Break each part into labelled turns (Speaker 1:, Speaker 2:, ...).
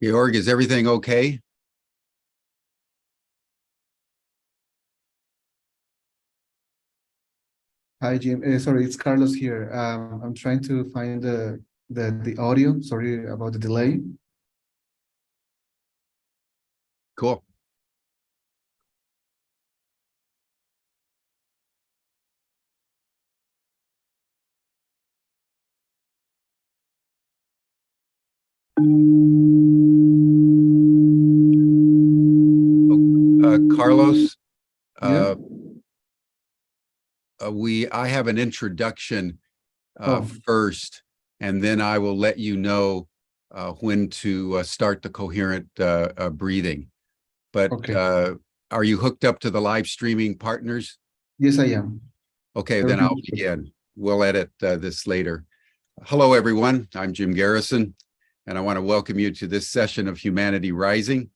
Speaker 1: Georg, is everything okay?
Speaker 2: Hi, Jim. Sorry, it's Carlos here. I'm trying to find the audio. Sorry about the delay.
Speaker 1: Cool. Carlos,
Speaker 2: Yeah.
Speaker 1: I have an introduction
Speaker 2: Oh,
Speaker 1: first, and then I will let you know when to start the coherent breathing. But
Speaker 2: okay.
Speaker 1: are you hooked up to the live streaming partners?
Speaker 2: Yes, I am.
Speaker 1: Okay, then
Speaker 2: Everything
Speaker 1: I'll
Speaker 2: is good.
Speaker 1: begin. We'll edit this later. Hello, everyone. I'm Jim Garrison, and I want to welcome you to this session of Humanity Rising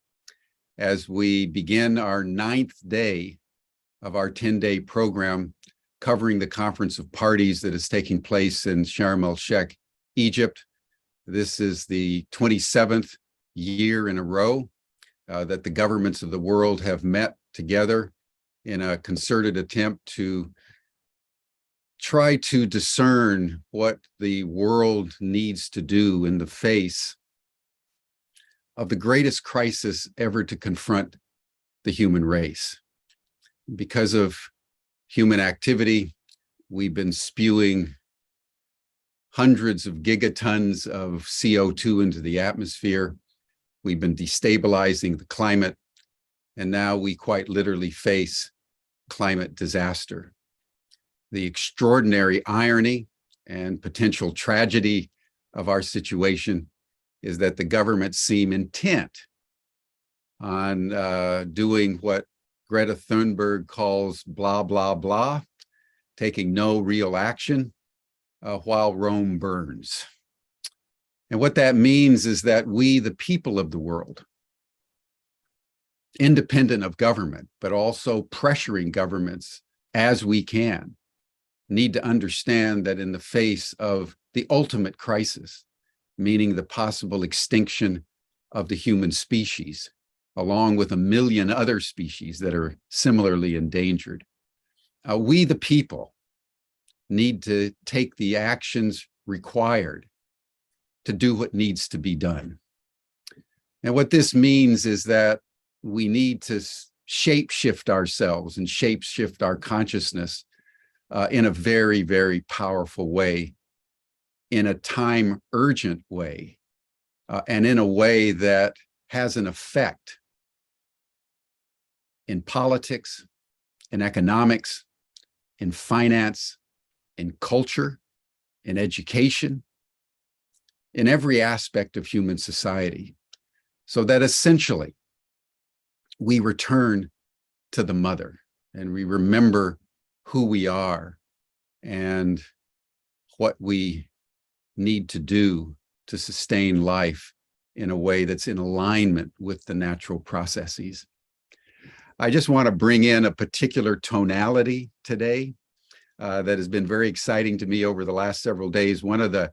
Speaker 1: as we begin our 9th day of our 10-day program covering the Conference of Parties that is taking place in Sharm el-Sheikh, Egypt. This is the 27th year in a row that the governments of the world have met together in a concerted attempt to try to discern what the world needs to do in the face of the greatest crisis ever to confront the human race. Because of human activity, we've been spewing hundreds of gigatons of CO2 into the atmosphere. We've been destabilizing the climate, and now we quite literally face climate disaster. The extraordinary irony and potential tragedy of our situation is that the governments seem intent on doing what Greta Thunberg calls blah, blah, blah, taking no real action while Rome burns. And what that means is that we, the people of the world, independent of government, but also pressuring governments as we can, need to understand that in the face of the ultimate crisis, meaning the possible extinction of the human species, along with 1 million other species that are similarly endangered, we, the people, need to take the actions required to do what needs to be done. And what this means is that we need to shape-shift ourselves and shape-shift our consciousness in a very, very powerful way, in a time-urgent way, and in a way that has an effect in politics, in economics, in finance, in culture, in education, in every aspect of human society, so that essentially we return to the mother and we remember who we are and what we need to do to sustain life in a way that's in alignment with the natural processes. I just want to bring in a particular tonality today that has been very exciting to me over the last several days. One of the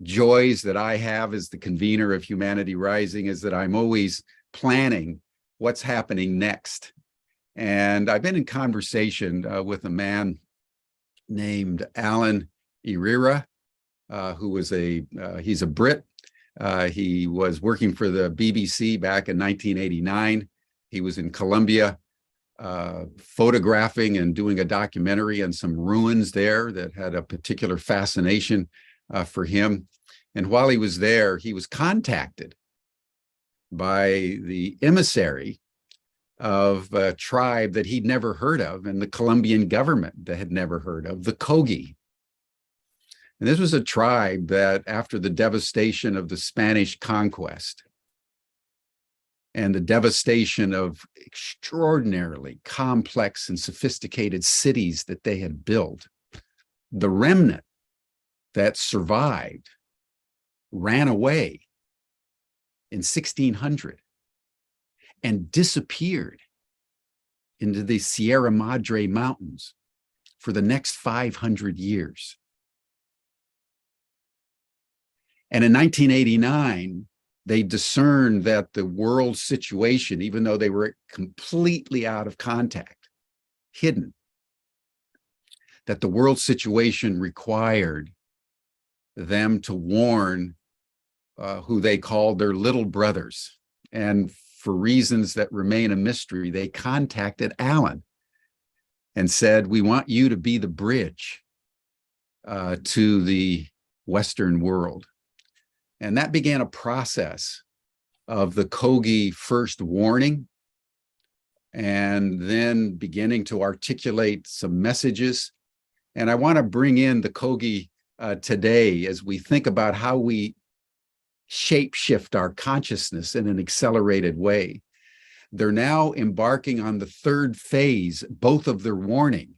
Speaker 1: joys that I have as the convener of Humanity Rising is that I'm always planning what's happening next. And I've been in conversation with a man named Alan Irira, who was he's a Brit. He was working for the BBC back in 1989. He was in Colombia, photographing and doing a documentary on some ruins there that had a particular fascination for him. And while he was there, he was contacted by the emissary of a tribe that he'd never heard of, and the Colombian government that had never heard of, the Kogi. And this was a tribe that, after the devastation of the Spanish conquest and the devastation of extraordinarily complex and sophisticated cities that they had built, the remnant that survived ran away in 1600 and disappeared into the Sierra Madre Mountains for the next 500 years. And in 1989, they discerned that the world situation, even though they were completely out of contact, hidden, that the world situation required them to warn who they called their little brothers. And for reasons that remain a mystery, they contacted Alan and said, "We want you to be the bridge to the Western world." And that began a process of the Kogi first warning, and then beginning to articulate some messages. And I want to bring in the Kogi today as we think about how we shape-shift our consciousness in an accelerated way. They're now embarking on the third phase, both of their warning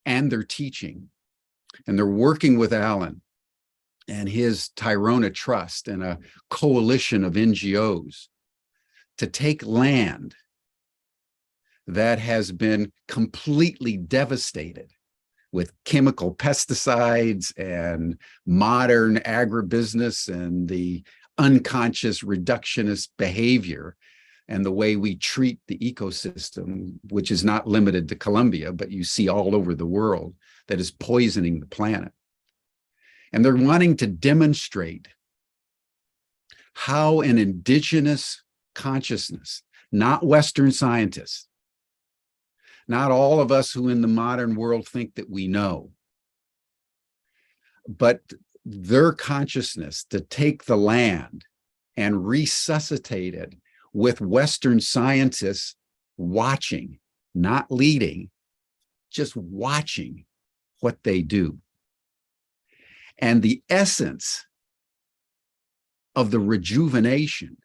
Speaker 1: and their teaching. And they're working with Alan and his Tyrona Trust and a coalition of NGOs to take land that has been completely devastated with chemical pesticides and modern agribusiness and the unconscious reductionist behavior and the way we treat the ecosystem, which is not limited to Colombia, but you see all over the world, that is poisoning the planet. And they're wanting to demonstrate how an indigenous consciousness, not Western scientists, not all of us who in the modern world think that we know, but their consciousness to take the land and resuscitate it with Western scientists watching, not leading, just watching what they do. And the essence of the rejuvenation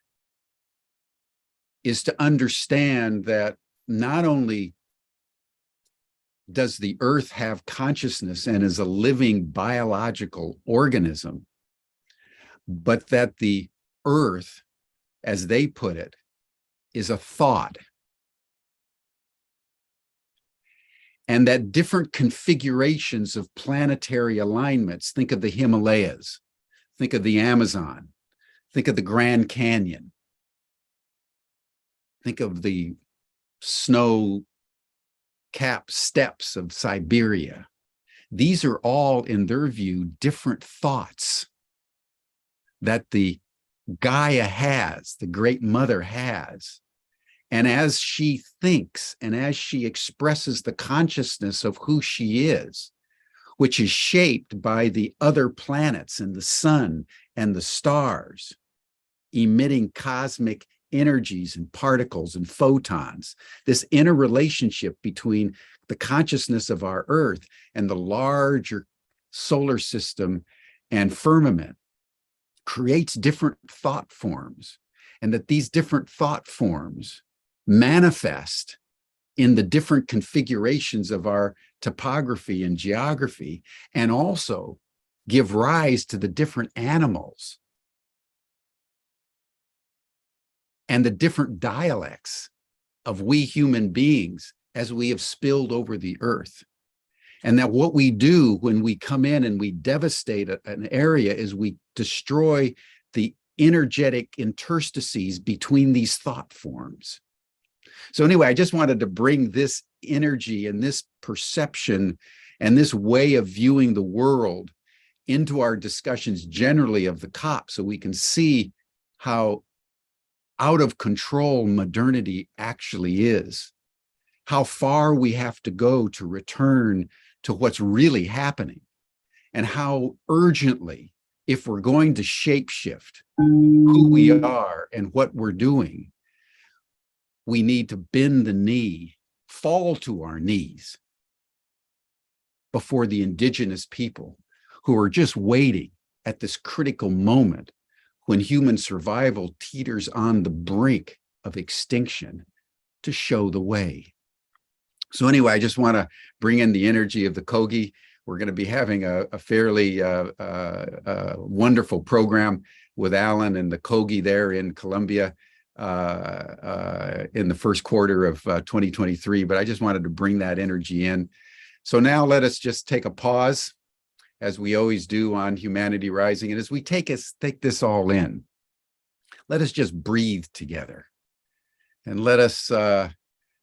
Speaker 1: is to understand that not only does the earth have consciousness and is a living biological organism, but that the earth, as they put it, is a thought. And that different configurations of planetary alignments, think of the Himalayas, think of the Amazon, think of the Grand Canyon, think of the snow-capped steppes of Siberia. These are all, in their view, different thoughts that the Gaia has, the Great Mother has. And as she thinks and as she expresses the consciousness of who she is, which is shaped by the other planets and the sun and the stars, emitting cosmic energies and particles and photons, this interrelationship between the consciousness of our Earth and the larger solar system and firmament creates different thought forms, and that these different thought forms manifest in the different configurations of our topography and geography, and also give rise to the different animals and the different dialects of we human beings as we have spilled over the earth. And that what we do when we come in and we devastate an area is we destroy the energetic interstices between these thought forms. So anyway, I just wanted to bring this energy and this perception and this way of viewing the world into our discussions generally of the COP so we can see how out of control modernity actually is, how far we have to go to return to what's really happening, and how urgently, if we're going to shapeshift who we are and what we're doing, we need to bend the knee, fall to our knees before the indigenous people who are just waiting at this critical moment when human survival teeters on the brink of extinction to show the way. So anyway, I just want to bring in the energy of the Kogi. We're going to be having a fairly wonderful program with Alan and the Kogi there in Colombia in the first quarter of 2023, but I just wanted to bring that energy in. So now let us just take a pause, as we always do on Humanity Rising. And as we take this all in, let us just breathe together and let us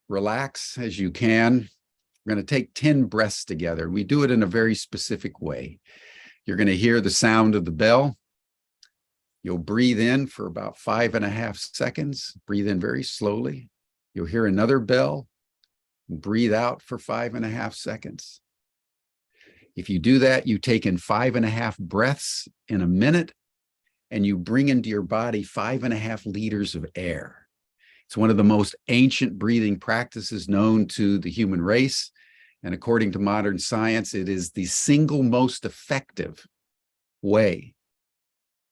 Speaker 1: relax as you can. We're going to take 10 breaths together. We do it in a very specific way. You're going to hear the sound of the bell. You'll breathe in for about 5.5 seconds. Breathe in very slowly. You'll hear another bell. Breathe out for 5.5 seconds. If you do that, you take in 5.5 breaths in a minute, and you bring into your body 5.5 liters of air. It's one of the most ancient breathing practices known to the human race. And according to modern science, it is the single most effective way,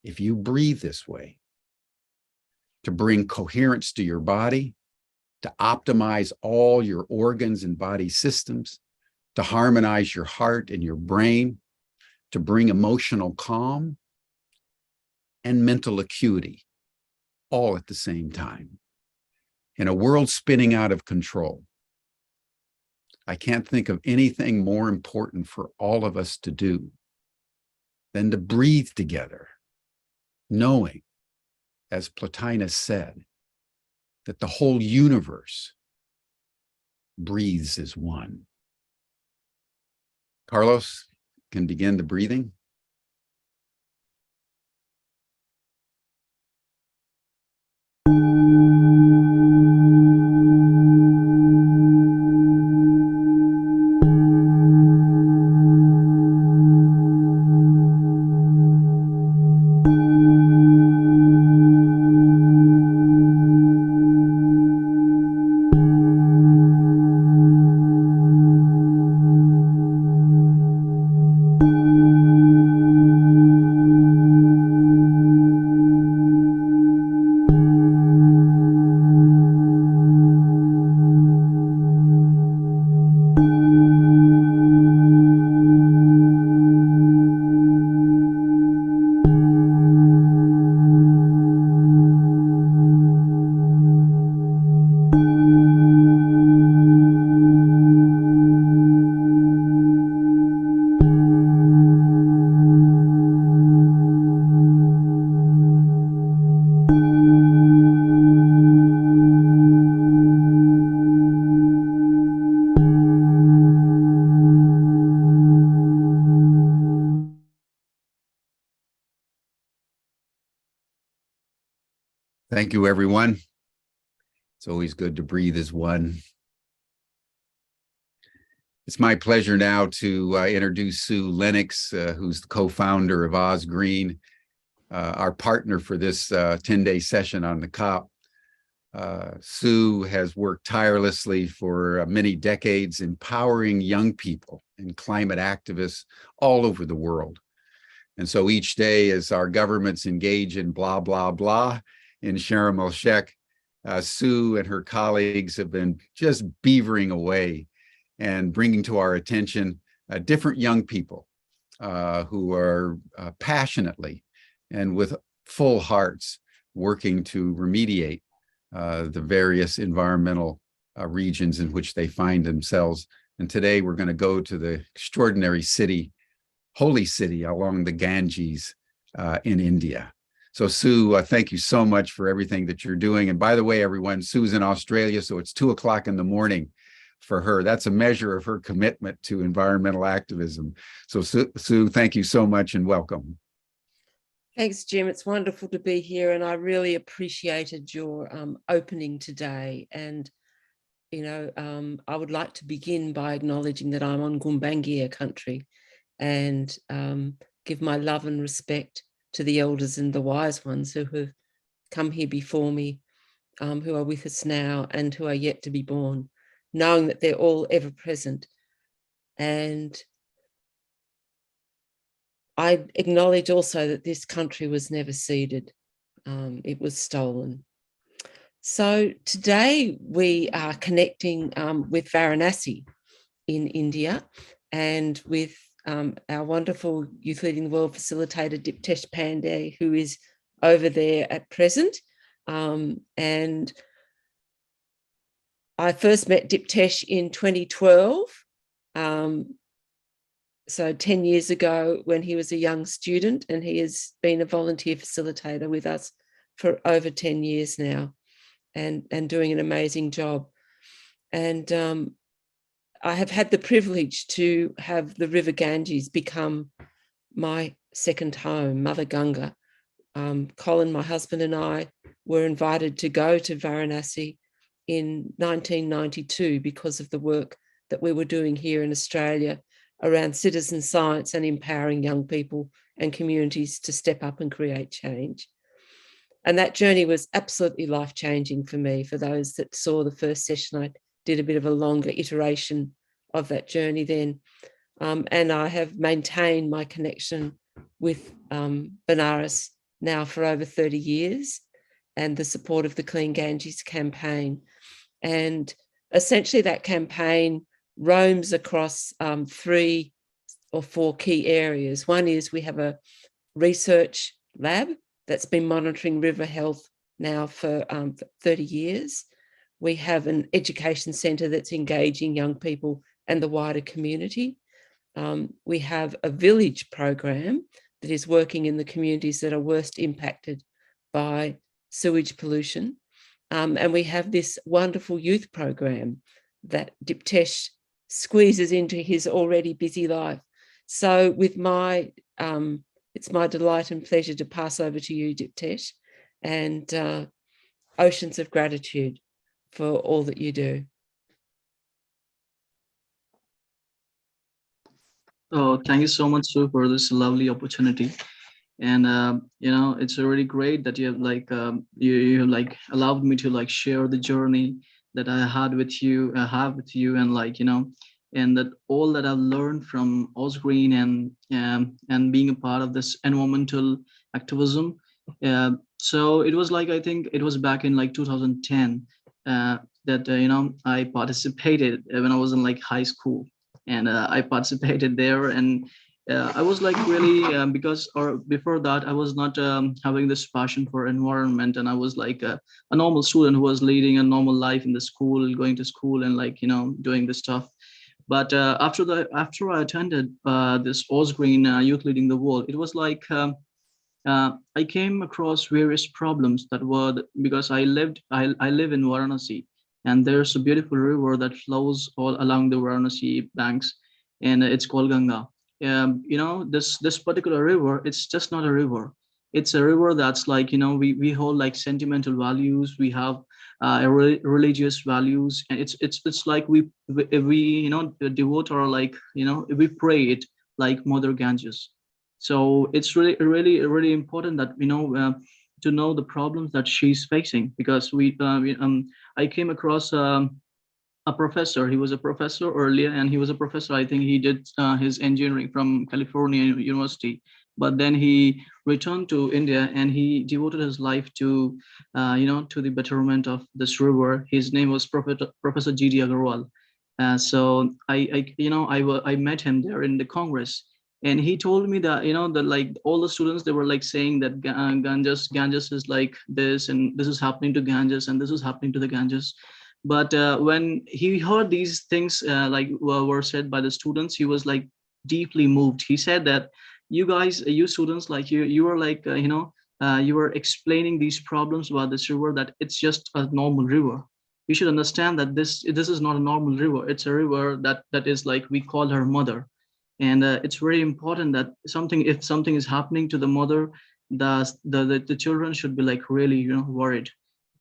Speaker 1: if you breathe this way, to bring coherence to your body, to optimize all your organs and body systems, to harmonize your heart and your brain, to bring emotional calm and mental acuity, all at the same time. In a world spinning out of control, I can't think of anything more important for all of us to do than to breathe together, knowing, as Plotinus said, that the whole universe breathes as one. Carlos can begin the breathing. Thank you, everyone. It's always good to breathe as one. It's my pleasure now to introduce Sue Lennox, who's the co-founder of Oz Green, our partner for this 10-day session on the COP. Sue has worked tirelessly for many decades, empowering young people and climate activists all over the world. And so each day, as our governments engage in blah, blah, blah in Sharm el-Sheikh, Sue and her colleagues have been just beavering away and bringing to our attention different young people who are passionately and with full hearts working to remediate the various environmental regions in which they find themselves. And today we're going to go to the extraordinary city, holy city along the Ganges in India. So Sue, thank you so much for everything that you're doing. And by the way, everyone, Sue's in Australia, so it's 2 o'clock in the morning for her. That's a measure of her commitment to environmental activism. So Sue, thank you so much and welcome.
Speaker 3: Thanks, Jim. It's wonderful to be here, and I really appreciated your opening today. And, I would like to begin by acknowledging that I'm on Gumbaynggirr country, and give my love and respect to the elders and the wise ones who have come here before me, who are with us now and who are yet to be born, knowing that they're all ever present. And I acknowledge also that this country was never ceded. It was stolen. So today we are connecting with Varanasi in India, and with our wonderful Youth Leading the World facilitator, Diptesh Pandey, who is over there at present. And I first met Diptesh in 2012. So 10 years ago, when he was a young student, and he has been a volunteer facilitator with us for over 10 years now, and doing an amazing job. And I have had the privilege to have the River Ganges become my second home, Mother Ganga. Colin, my husband, and I were invited to go to Varanasi in 1992 because of the work that we were doing here in Australia around citizen science and empowering young people and communities to step up and create change. And that journey was absolutely life-changing for me. For those that saw the first session, I did a bit of a longer iteration of that journey then. And I have maintained my connection with Benares now for over 30 years, and the support of the Clean Ganges campaign. And essentially that campaign roams across 3 or 4 key areas. One is we have a research lab that's been monitoring river health now for 30 years. We have an education centre that's engaging young people and the wider community. We have a village program that is working in the communities that are worst impacted by sewage pollution. And we have this wonderful youth program that Diptesh squeezes into his already busy life. So with it's my delight and pleasure to pass over to you, Diptesh, and oceans of gratitude for all that you do.
Speaker 4: Oh, thank you so much, Sue, for this lovely opportunity. And it's really great that you have you have allowed me to share the journey that I had with you, and and that all that I've learned from Osgreen and being a part of this environmental activism. So it was I think it was back in 2010 that I participated when I was in high school, and I participated there. And I was really because or before that I was not having this passion for environment, and I was a normal student who was leading a normal life in the school, going to school and doing this stuff. But after I attended this Osgreen Youth Leading the World, it was I came across various problems that were because I live in Varanasi, and there's a beautiful river that flows all along the Varanasi banks, and it's called Ganga. This particular river, it's just not a river. It's a river that's we hold sentimental values. We have religious values, and it's we devote our we pray it like Mother Ganges. So it's really important that to know the problems that she's facing, because I came across a professor. He was a professor earlier, and he was a professor. I think he did his engineering from California University, but then he returned to India and he devoted his life to to the betterment of this river. His name was Professor G.D. Agarwal. So I met him there in the Congress, and he told me that that all the students, they were saying that Ganges is like this, and this is happening to Ganges, and this is happening to the Ganges. But when he heard these things were said by the students, he was deeply moved. He said that you guys, you students, you are you were explaining these problems about this river, that it's just a normal river. you should understand that this is not a normal river. It's a river that is like, we call her mother. And it's very important that if something is happening to the mother, the children should be like really, worried.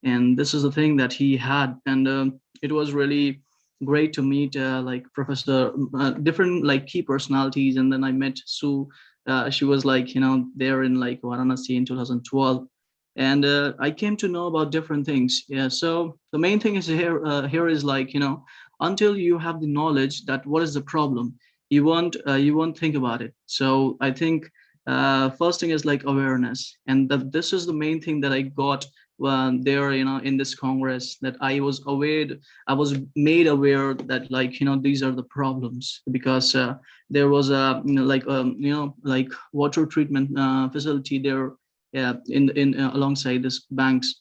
Speaker 4: And this is the thing that he had. And it was really great to meet like professor, different like key personalities. And then I met Sue. She was like, there in like Varanasi in 2012. And I came to know about different things. Yeah. So the main thing is here is like, until you have the knowledge that what is the problem, you won't think about it. So I think first thing is like awareness, and that this is the main thing that I got there, in this Congress, that I was made aware that, like, these are the problems. Because there was a, like water treatment facility there, in alongside this banks.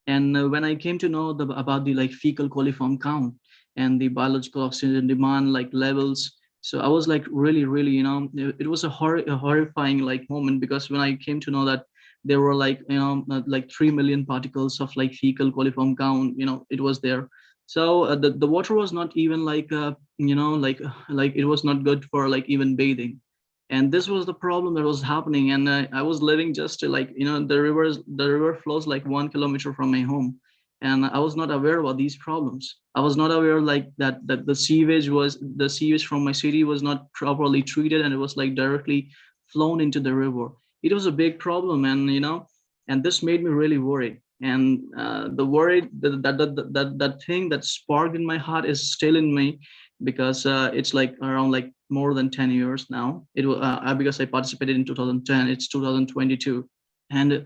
Speaker 4: And when I came to know about the like fecal coliform count and the biological oxygen demand like levels, so I was like really, really, it was a horrifying like moment. Because when I came to know that there were like, like 3 million particles of like fecal coliform count, it was there. So the water was not even like, like it was not good for like even bathing. And this was the problem that was happening. And I was living just to like, the river flows like 1 kilometer from my home. And I was not aware about these problems. I was not aware like that the sewage from my city was not properly treated, and it was like directly flown into the river. It was a big problem. And and this made me really worried. And the worry, that thing that sparked in my heart is still in me. Because it's like around like more than 10 years now. It was because I participated in 2010. It's 2022. And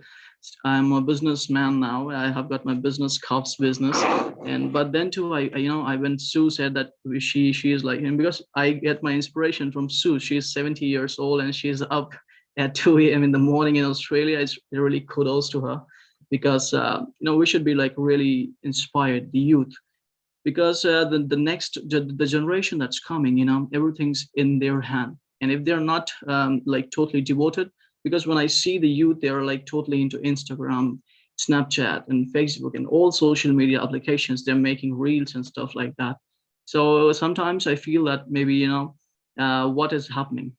Speaker 4: I'm a businessman now. I have got my business, cups business. And but then too, I when Sue said that she is like, and because I get my inspiration from Sue. She's 70 years old and she's up at 2 a.m. in the morning in Australia. It's really kudos to her. Because we should be like really inspired, the youth. Because the generation that's coming, everything's in their hand. And if they're not like totally devoted, because when I see the youth, they're like totally into Instagram, Snapchat, and Facebook, and all social media applications. They're making reels and stuff like that. So sometimes I feel that maybe, what is happening,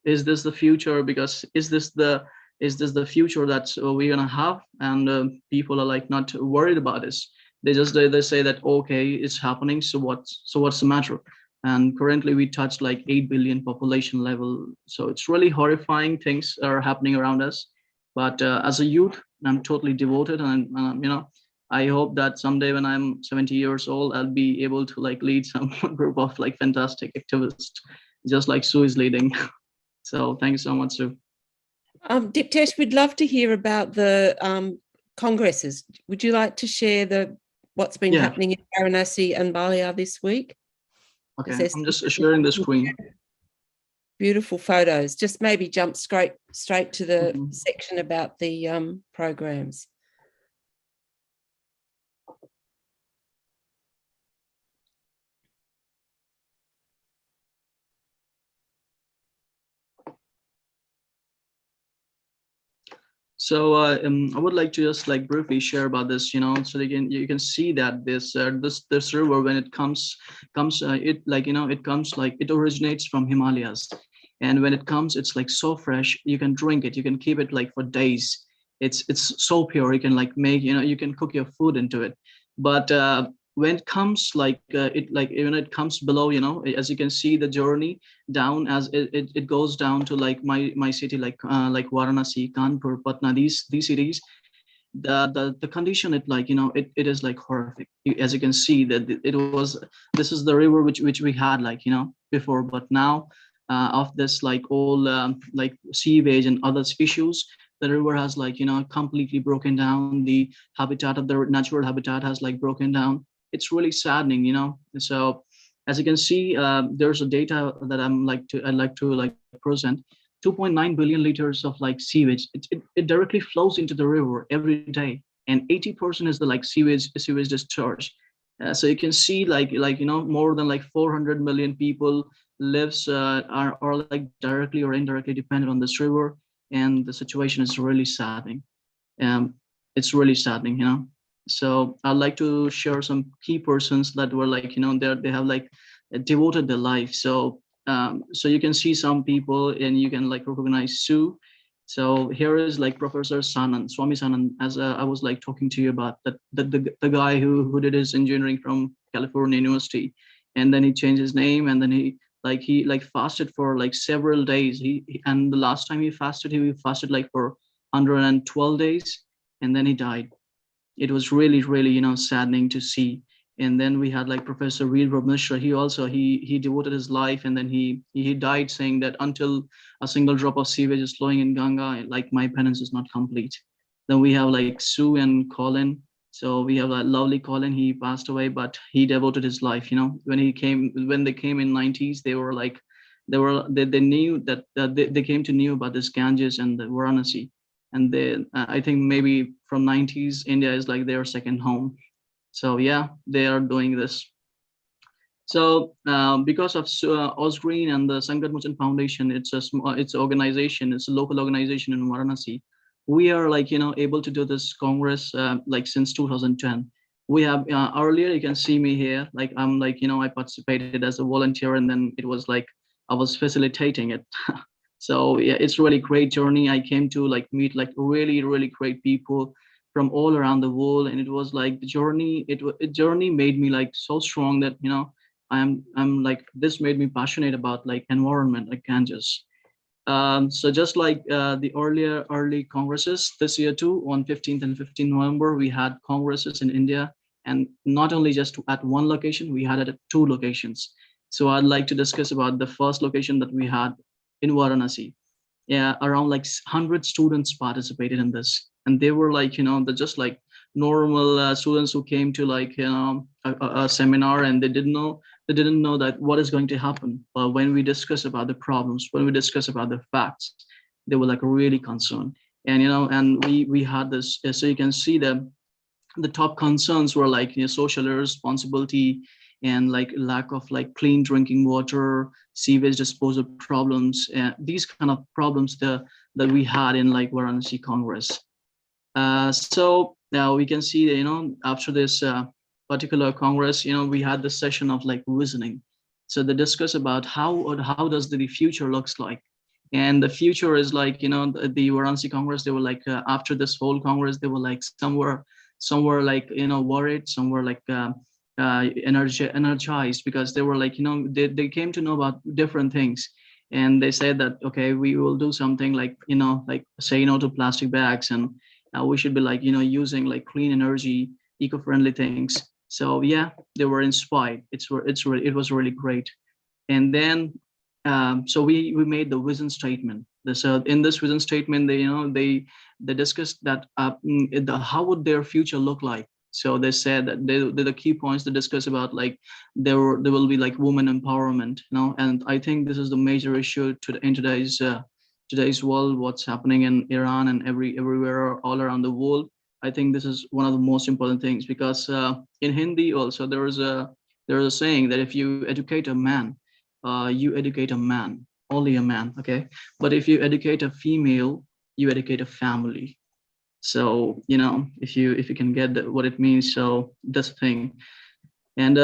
Speaker 4: is this the future? Because is this the future that we're gonna have? And people are like not worried about this. They say that, okay, it's happening, so what's the matter? And currently we touched like 8 billion population level. So it's really horrifying things are happening around us. But as a youth, I'm totally devoted. And I hope that someday when I'm 70 years old, I'll be able to like lead some group of like fantastic activists, just like Sue is leading. So thank you so much, Sue.
Speaker 3: Diptesh, we'd love to hear about the congresses. Would you like to share what's been happening in Varanasi and Balia this week?
Speaker 4: Okay, I'm just sharing the screen.
Speaker 3: Beautiful photos. Just maybe jump straight to the section about the programs.
Speaker 4: So I would like to just like briefly share about this, so you can see that this river, when it comes it like, it comes like, it originates from Himalayas. And when it comes, it's like so fresh. You can drink it. You can keep it like for days. It's so pure. You can like make, you can cook your food into it. But when it comes like when it comes below, as you can see the journey down, as it goes down to like my city, like Varanasi, Kanpur, Patna, these cities, the condition, it like, it is like horrific. As you can see that this is the river which we had like, before. But now of this like all like sewage and other issues, the river has like, completely broken down. The habitat of the natural habitat has like broken down. It's really saddening. So as you can see, there's a data that I'd like to like present. 2.9 billion liters of like sewage. It directly flows into the river every day, and 80% is the like sewage discharge. So you can see like more than like 400 million people lives are like directly or indirectly dependent on this river. And the situation is really saddening. It's really saddening. So I'd like to share some key persons that were like, they have like devoted their life. So you can see some people and you can like recognize Sue. So here is like Professor Sanan, Swami Sanan, as I was like talking to you about that, the guy who did his engineering from California University, and then he changed his name, and then he fasted for like several days. And the last time he fasted like for 112 days, and then he died. It was really, really, saddening to see. And then we had like Professor Veer Mishra. He also he devoted his life, and then he died saying that until a single drop of sewage is flowing in Ganga, like my penance is not complete. Then we have like Sue and Colin. So we have a lovely Colin. He passed away, but he devoted his life. When they came in 90s, they were like, they knew that they came to knew about this Ganges and the Varanasi, and I think maybe from 90s India is like their second home. So yeah, they are doing this. So because of Osgreen and the Sangat Mochan Foundation, it's organization, it's a local organization in Varanasi. We are like able to do this congress like since 2010. We have earlier, you can see me here, like I'm like I participated as a volunteer, and then it was like I was facilitating it. So yeah, it's really great journey. I came to like meet like really, really great people from all around the world, and it was like the journey. Journey made me like so strong that I'm like, this made me passionate about like environment, like Ganges. So just like the early congresses this year too, on 15th and 15th November, we had congresses in India, and not only just at one location, we had it at two locations. So I'd like to discuss about the first location that we had in Varanasi. Yeah, around like 100 students participated in this, and they were like they're just like normal students who came to like a seminar, and they didn't know that what is going to happen. But when we discuss about the problems, when we discuss about the facts, they were like really concerned. And and we had this, so you can see the top concerns were like social irresponsibility, and like lack of like clean drinking water, sewage disposal problems, these kind of problems that we had in like Varanasi Congress. So now we can see that, after this particular Congress, we had the session of like visioning. So they discuss about how does the future looks like. And the future is like, the Varanasi Congress, they were like, after this whole Congress, they were like somewhere like, worried, somewhere like energized, because they were like, they came to know about different things. And they said that, okay, we will do something like, like say no to plastic bags, and we should be like using like clean energy, eco-friendly things. So yeah, they were inspired. It was really great. And then so we made the vision statement. So in this vision statement, they discussed that how would their future look like. So they said that the key points to discuss about, like there will be like women empowerment, and I think this is the major issue in today's world, what's happening in Iran and everywhere all around the world. I think this is one of the most important things, because in Hindi also there is a saying that if you educate a man, you educate a man, only a man, okay? But if you educate a female, you educate a family. So if you can get what it means, so that's the thing. And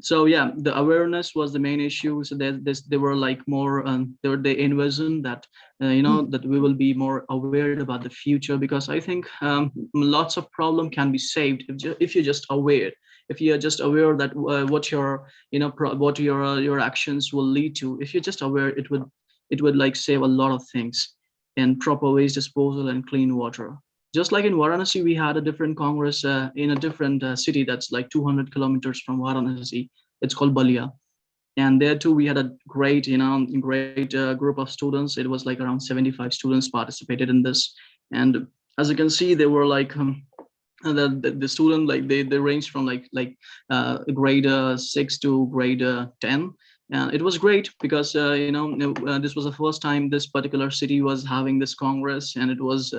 Speaker 4: so yeah, the awareness was the main issue. So they were like more they envisioned that that we will be more aware about the future, because I think lots of problem can be saved if you're just aware. If you are just aware that what your what your actions will lead to, if you're just aware, it would like save a lot of things. And proper waste disposal and clean water. Just like in Varanasi, we had a different congress in a different city that's like 200 kilometers from Varanasi. It's called Balia. And there too, we had a great group of students. It was like around 75 students participated in this. And as you can see, they were like, the student, like they ranged from grade 6 to grade 10. And it was great because this was the first time this particular city was having this congress, and it was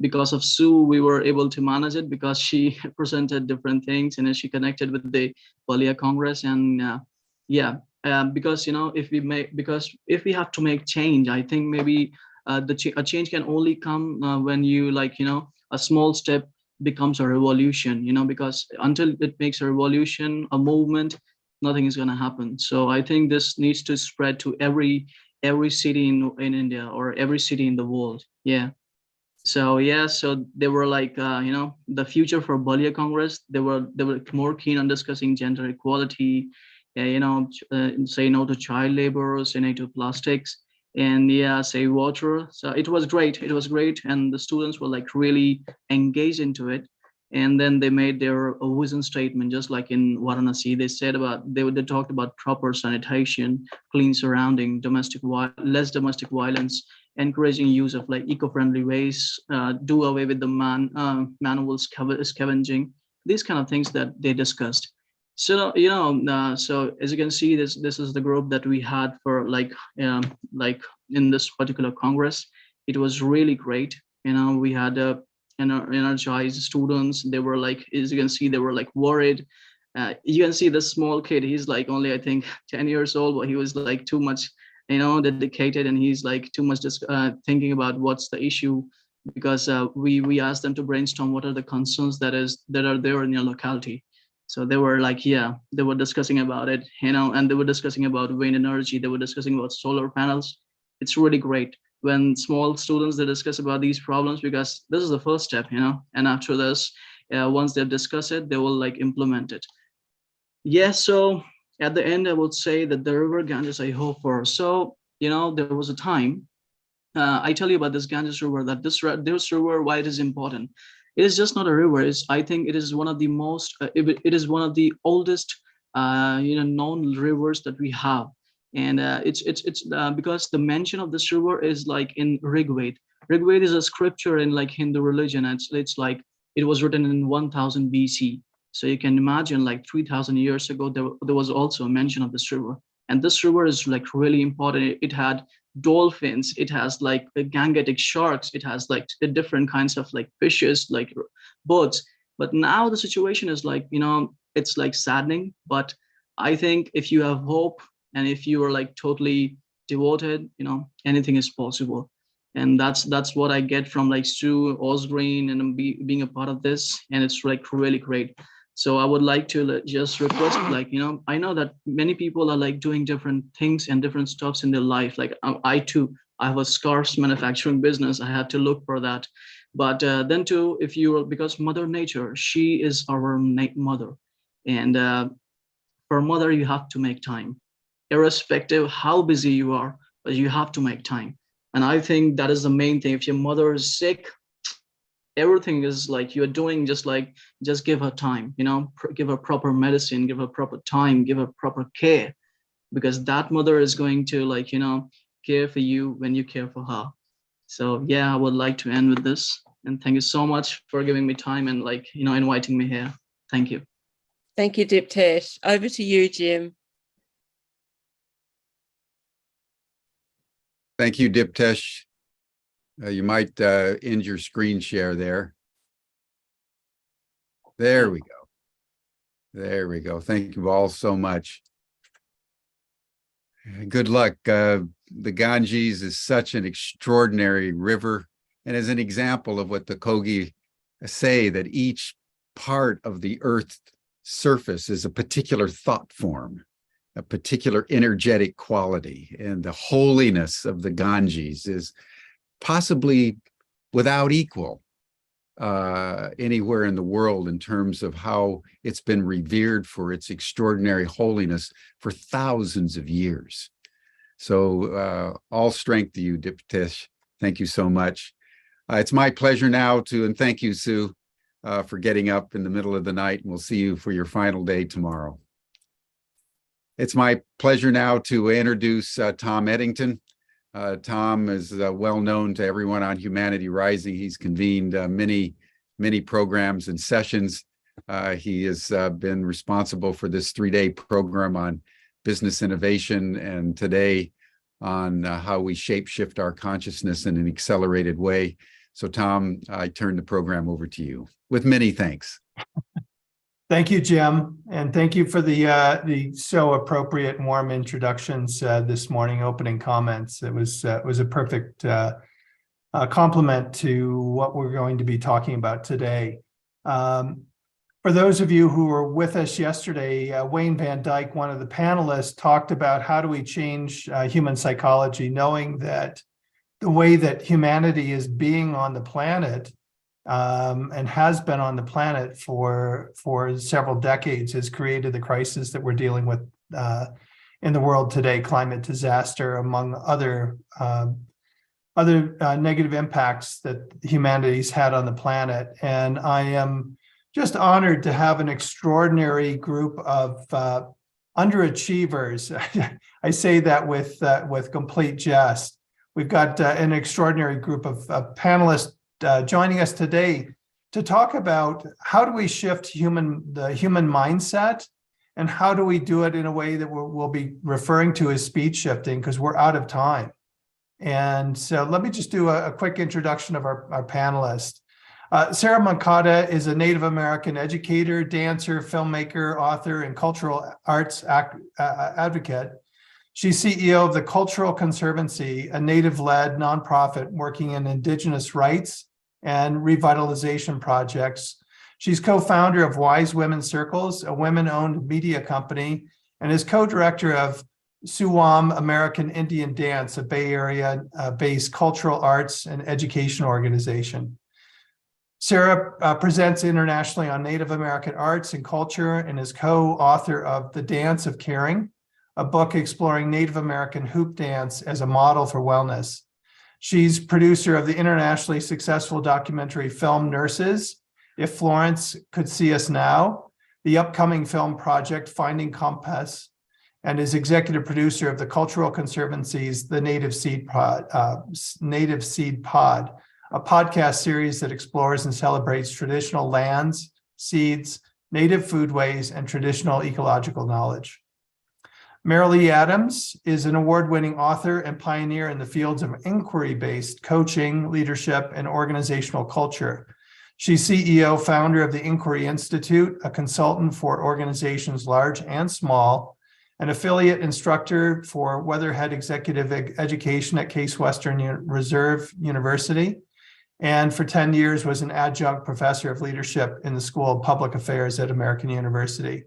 Speaker 4: because of Sue we were able to manage it, because she presented different things, and she connected with the Balia Congress. And yeah, because if we have to make change, I think maybe a change can only come when you a small step becomes a revolution, because until it makes a revolution, a movement, nothing is going to happen. So I think this needs to spread to every city in India, or every city in the world. Yeah. So yeah, so they were like, the future for Balia Congress. They were more keen on discussing gender equality, say no to child labor, say no to plastics, and yeah, save water. So it was great. It was great, and the students were like really engaged into it. And then they made their vision statement, just like in Varanasi. They said they talked about proper sanitation, clean surrounding, less domestic violence, encouraging use of like eco-friendly ways, do away with the manual scavenging, these kind of things that they discussed. So so as you can see, this is the group that we had for like in this particular Congress. It was really great. We had energized students. They were like, as you can see, they were like worried. You can see the small kid. He's like only, I think, 10 years old, but he was like too much dedicated, and he's like too much just thinking about what's the issue, because we asked them to brainstorm what are the concerns that are there in your locality. So they were like, yeah, they were discussing about it, and they were discussing about wind energy, they were discussing about solar panels. It's really great when small students, they discuss about these problems, because this is the first step, and after this, once they've discussed it, they will like implement it. Yeah, so at the end, I would say that the river Ganges I hope for. So, there was a time, I tell you about this Ganges River, that this river, why it is important. It is just not a river. I think it is one of the most, it is one of the oldest, known rivers that we have. And it's because the mention of this river is like in Rigved. Rigved is a scripture in like Hindu religion. And it's like, it was written in 1000 BC. So you can imagine like 3000 years ago, there was also a mention of this river. And this river is like really important. It had dolphins, it has like gangetic sharks, it has like different kinds of like fishes, like birds. But now the situation is like, it's like saddening. But I think if you have hope, and if you are like totally devoted, anything is possible. And that's what I get from like Stu Osgreen and being a part of this. And it's like really great. So I would like to just request, like, I know that many people are like doing different things and different stuffs in their life. Like I too, I have a scarves manufacturing business. I have to look for that. But then too, because Mother Nature, she is our mother. And for mother, you have to make time, irrespective how busy you are, but you have to make time. And I think that is the main thing. If your mother is sick, everything is like you're doing, just give her time, give her proper medicine, give her proper time, give her proper care, because that mother is going to like, care for you when you care for her. So yeah, I would like to end with this. And thank you so much for giving me time and like, inviting me here. Thank you.
Speaker 3: Thank you, Diptesh. Over to you, Jim.
Speaker 1: Thank you, Diptesh. You might end your screen share there. There we go. There we go. Thank you all so much. Good luck. The Ganges is such an extraordinary river, and as an example of what the Kogi say, that each part of the earth's surface is a particular thought form, a particular energetic quality, and the holiness of the Ganges is possibly without equal anywhere in the world in terms of how it's been revered for its extraordinary holiness for thousands of years. So all strength to you, Diptesh. Thank you so much. It's my pleasure now and thank you, Sue, for getting up in the middle of the night, and we'll see you for your final day tomorrow. It's my pleasure now to introduce Tom Eddington. Tom is well known to everyone on Humanity Rising. He's convened many programs and sessions. He has been responsible for this 3-day program on business innovation, and today on how we shape-shift our consciousness in an accelerated way. So Tom, I turn the program over to you with many thanks.
Speaker 5: Thank you, Jim, and thank you for the so appropriate and warm introductions this morning, opening comments. It was a perfect complement to what we're going to be talking about today. For those of you who were with us yesterday, Wayne Van Dyke, one of the panelists, talked about how do we change human psychology, knowing that the way that humanity is being on the planet and has been on the planet for several decades has created the crisis that we're dealing with in the world today, climate disaster, among other negative impacts that humanity's had on the planet. And I am just honored to have an extraordinary group of underachievers. I say that with complete jest. We've got an extraordinary group of panelists joining us today to talk about how do we shift the human mindset, and how do we do it in a way that we'll be referring to as speed shifting, because we're out of time. And so let me just do a quick introduction of our panelists. Sarah Moncada is a Native American educator, dancer, filmmaker, author, and cultural arts advocate. She's CEO of the Cultural Conservancy, a Native-led nonprofit working in Indigenous rights and revitalization projects. She's co-founder of Wise Women Circles, a women-owned media company, and is co-director of Suwam American Indian Dance, a Bay Area-based cultural arts and education organization. Sarah presents internationally on Native American arts and culture and is co-author of The Dance of Caring, a book exploring Native American hoop dance as a model for wellness. She's producer of the internationally successful documentary film Nurses, If Florence Could See Us Now, the upcoming film project Finding Compass, and is executive producer of the Cultural Conservancy's The Native Seed Pod, a podcast series that explores and celebrates traditional lands, seeds, native foodways, and traditional ecological knowledge. Marilee Adams is an award-winning author and pioneer in the fields of inquiry-based coaching, leadership, and organizational culture. She's CEO, founder of the Inquiry Institute, a consultant for organizations large and small, an affiliate instructor for Weatherhead Executive Education at Case Western Reserve University, and for 10 years was an adjunct professor of leadership in the School of Public Affairs at American University.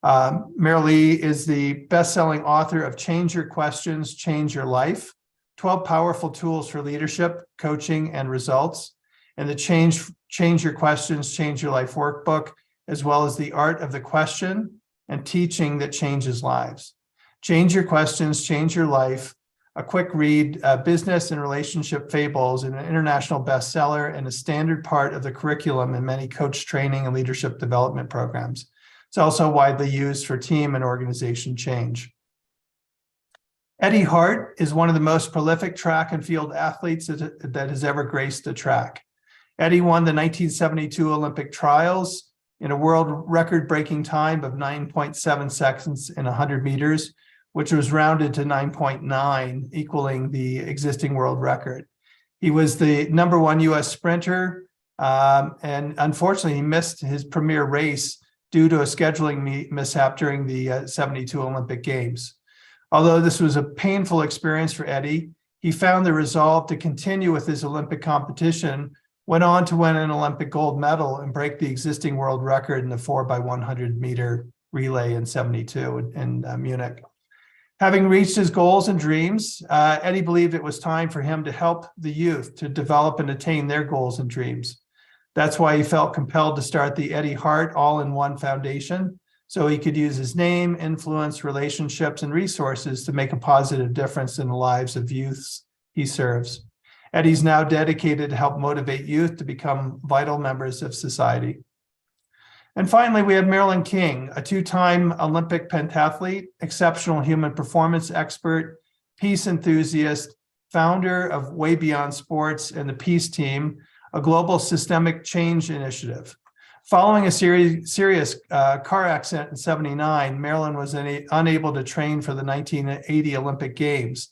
Speaker 5: Marilee is the best-selling author of Change Your Questions, Change Your Life, 12 Powerful Tools for Leadership, Coaching, and Results, and the Change Your Questions, Change Your Life workbook, as well as The Art of the Question and Teaching That Changes Lives. Change Your Questions, Change Your Life, a quick read, business and relationship fables, and an international bestseller and a standard part of the curriculum in many coach training and leadership development programs. It's also widely used for team and organization change. Eddie Hart is one of the most prolific track and field athletes that has ever graced the track. Eddie won the 1972 Olympic trials in a world record-breaking time of 9.7 seconds in 100 meters, which was rounded to 9.9, equaling the existing world record. He was the #1 US sprinter, and unfortunately, he missed his premier race due to a scheduling mishap during the 72 Olympic Games. Although this was a painful experience for Eddie, he found the resolve to continue with his Olympic competition, went on to win an Olympic gold medal and break the existing world record in the 4x100 meter relay in 72 in Munich. Having reached his goals and dreams, Eddie believed it was time for him to help the youth to develop and attain their goals and dreams. That's why he felt compelled to start the Eddie Hart All-in-One Foundation, so he could use his name, influence, relationships, and resources to make a positive difference in the lives of youths he serves. Eddie's now dedicated to help motivate youth to become vital members of society. And finally, we have Marilyn King, a two-time Olympic pentathlete, exceptional human performance expert, peace enthusiast, founder of Way Beyond Sports and the Peace Team, a global systemic change initiative. Following a serious car accident in '79, Marilyn was unable to train for the 1980 Olympic Games.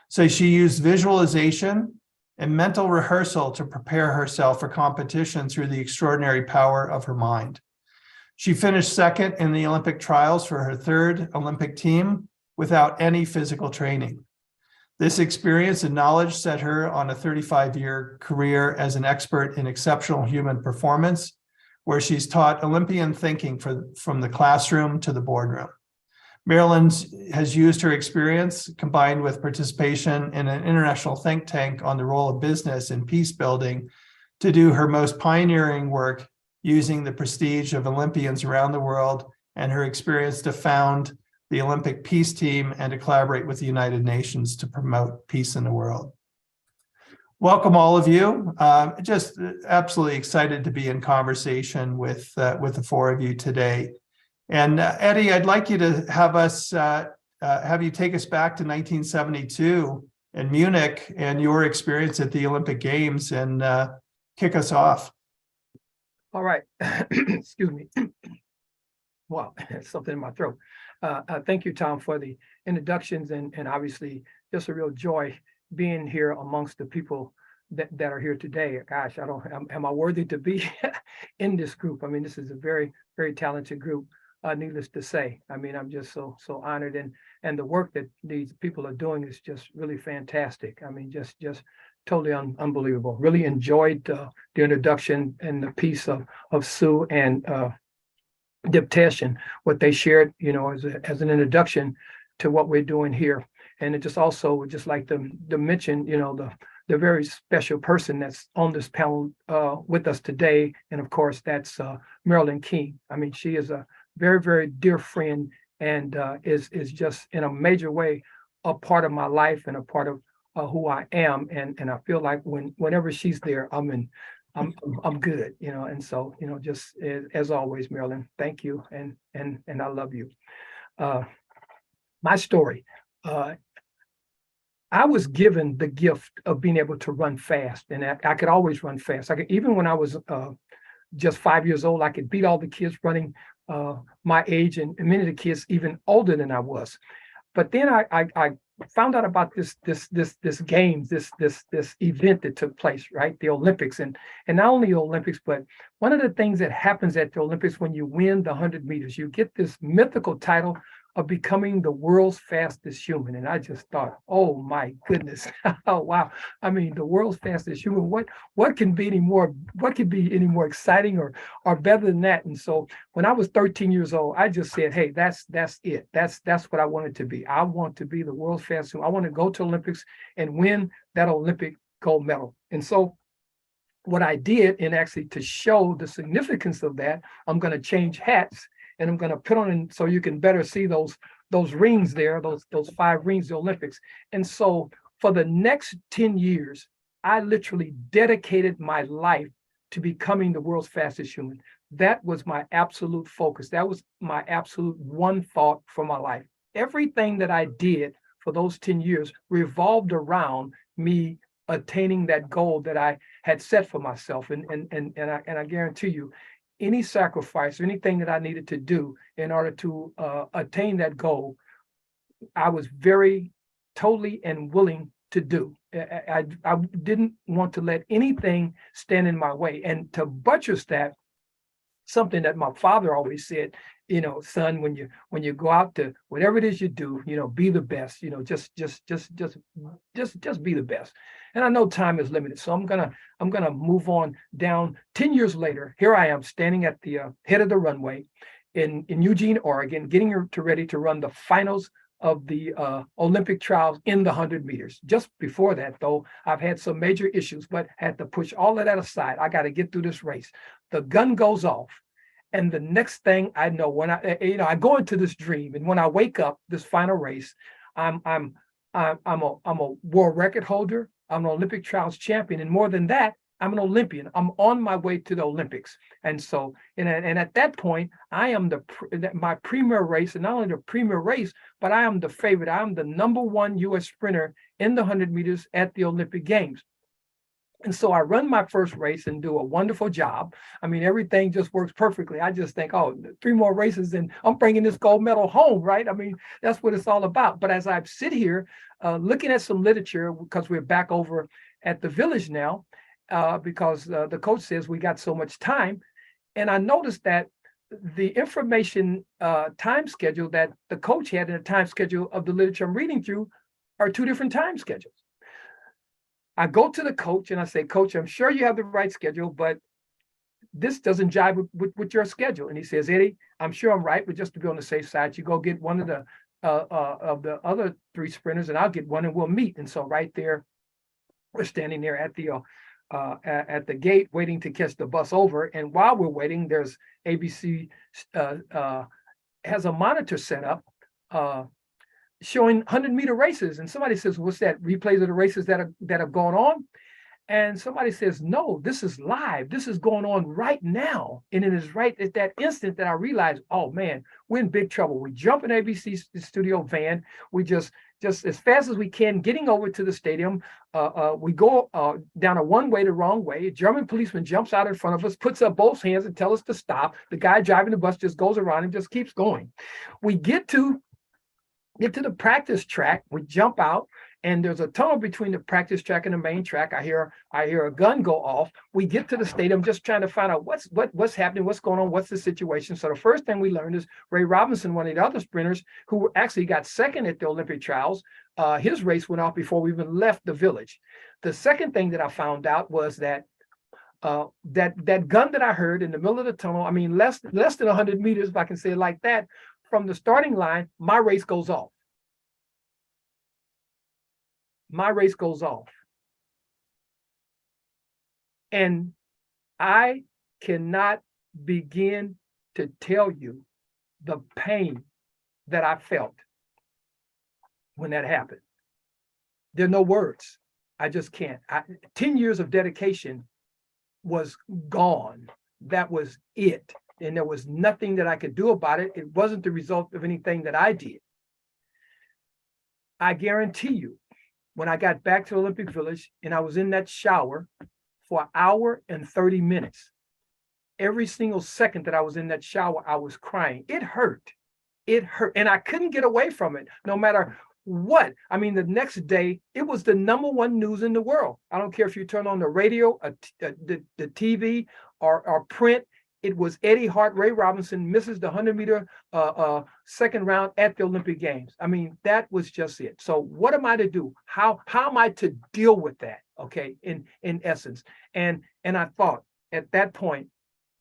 Speaker 5: So she used visualization and mental rehearsal to prepare herself for competition through the extraordinary power of her mind. She finished second in the Olympic trials for her third Olympic team without any physical training. This experience and knowledge set her on a 35-year career as an expert in exceptional human performance, where she's taught Olympian thinking from the classroom to the boardroom. Marilyn has used her experience combined with participation in an international think tank on the role of business in peace building to do her most pioneering work using the prestige of Olympians around the world and her experience to found the Olympic Peace Team and to collaborate with the United Nations to promote peace in the world. Welcome all of you. Just absolutely excited to be in conversation with the four of you today. And Eddie, I'd like you to have us have you take us back to 1972 in Munich and your experience at the Olympic Games and kick us off.
Speaker 6: All right. Excuse me. Wow, something in my throat. Thank you, Tom, for the introductions and obviously just a real joy being here amongst the people that are here today. Gosh, am I worthy to be in this group? I mean, this is a very, very talented group, needless to say. I mean, I'm just so honored and the work that these people are doing is just really fantastic. I mean, just totally unbelievable. Really enjoyed the introduction and the piece of Sue and Diptesh, what they shared, you know, as an introduction to what we're doing here. And it just also would just like to mention, you know, the very special person that's on this panel with us today. And of course, that's Marilyn King. I mean, she is a very, very dear friend and is just in a major way a part of my life and a part of who I am. And I feel like whenever she's there, I'm good, you know. And so, you know, just as always, Marilyn, thank you. And I love you. My story, I was given the gift of being able to run fast, and I could always run fast. Even when I was just 5 years old, I could beat all the kids running my age, and many of the kids even older than I was. But then I found out about this game, this event that took place, right? The Olympics, and not only the Olympics, but one of the things that happens at the Olympics when you win the 100 meters, you get this mythical title of becoming the world's fastest human. And I just thought, oh my goodness, oh wow. I mean, the world's fastest human, what can be any more exciting or better than that? And so when I was 13 years old, I just said, hey, that's it. That's what I wanted to be. I want to be the world's fastest human. I want to go to Olympics and win that Olympic gold medal. And so what I did, and actually to show the significance of that, I'm going to change hats. And I'm going to put on in so you can better see those rings there, those 5 rings, the Olympics. And so for the next 10 years, I literally dedicated my life to becoming the world's fastest human. That was my absolute focus. That was my absolute one thought for my life. Everything that I did for those 10 years revolved around me attaining that goal that I had set for myself. And I guarantee you, any sacrifice, anything that I needed to do in order to attain that goal, I was very totally and willing to do. I didn't want to let anything stand in my way. And to buttress that, something that my father always said, you know, son, when you go out to whatever it is you do, you know, be the best, you know, just be the best. And I know time is limited, so I'm gonna move on down. 10 years later, here I am standing at the head of the runway in Eugene, Oregon, getting ready to run the finals of the Olympic trials in the 100 meters. Just before that, though, I've had some major issues, but had to push all of that aside. I got to get through this race. The gun goes off. And the next thing I know, when I go into this dream, and when I wake up, this final race, I'm a world record holder. I'm an Olympic trials champion, and more than that, I'm an Olympian. I'm on my way to the Olympics, and so and at that point, I am my premier race, and not only the premier race, but I am the favorite. I am the #1 U.S. sprinter in the 100 meters at the Olympic Games. And so I run my first race and do a wonderful job. I mean, everything just works perfectly. I just think, oh, 3 more races and I'm bringing this gold medal home, right? I mean, that's what it's all about. But as I sit here looking at some literature, because we're back over at the village now, because the coach says we got so much time. And I noticed that the information time schedule that the coach had in the time schedule of the literature I'm reading through are 2 different time schedules. I go to the coach and I say, Coach, I'm sure you have the right schedule, but this doesn't jive with your schedule. And he says, Eddie, I'm sure I'm right, but just to be on the safe side, you go get one of the other 3 sprinters, and I'll get one, and we'll meet. And so right there, we're standing there at the gate waiting to catch the bus over. And while we're waiting, there's ABC has a monitor set up showing 100-meter races. And somebody says, what's that? Replays of the races that have gone on? And somebody says, no, this is live. This is going on right now. And it is right at that instant that I realized, oh man, we're in big trouble. We jump in ABC's studio van. We just as fast as we can, getting over to the stadium. We go down a one-way the wrong way. A German policeman jumps out in front of us, puts up both hands and tells us to stop. The guy driving the bus just goes around and just keeps going. We get to the practice track. We jump out. And there's a tunnel between the practice track and the main track. I hear a gun go off. We get to the stadium just trying to find out what's happening, what's going on, what's the situation. So the first thing we learned is Ray Robinson, one of the other sprinters who actually got second at the Olympic trials, his race went off before we even left the village. The second thing that I found out was that that gun that I heard in the middle of the tunnel, I mean, less than 100 meters, if I can say it like that, from the starting line, my race goes off. My race goes off. And I cannot begin to tell you the pain that I felt when that happened. There are no words. I just can't. 10 years of dedication was gone. That was it. And there was nothing that I could do about it. It wasn't the result of anything that I did. I guarantee you, when I got back to Olympic Village and I was in that shower for an hour and 30 minutes, every single second that I was in that shower, I was crying. It hurt. It hurt. And I couldn't get away from it, no matter what. I mean, the next day, it was the #1 news in the world. I don't care if you turn on the radio, the TV, or print. It was Eddie Hart, Ray Robinson misses the 100-meter second round at the Olympic Games. I mean, that was just it. So what am I to do? How am I to deal with that? Okay, in essence. And I thought at that point,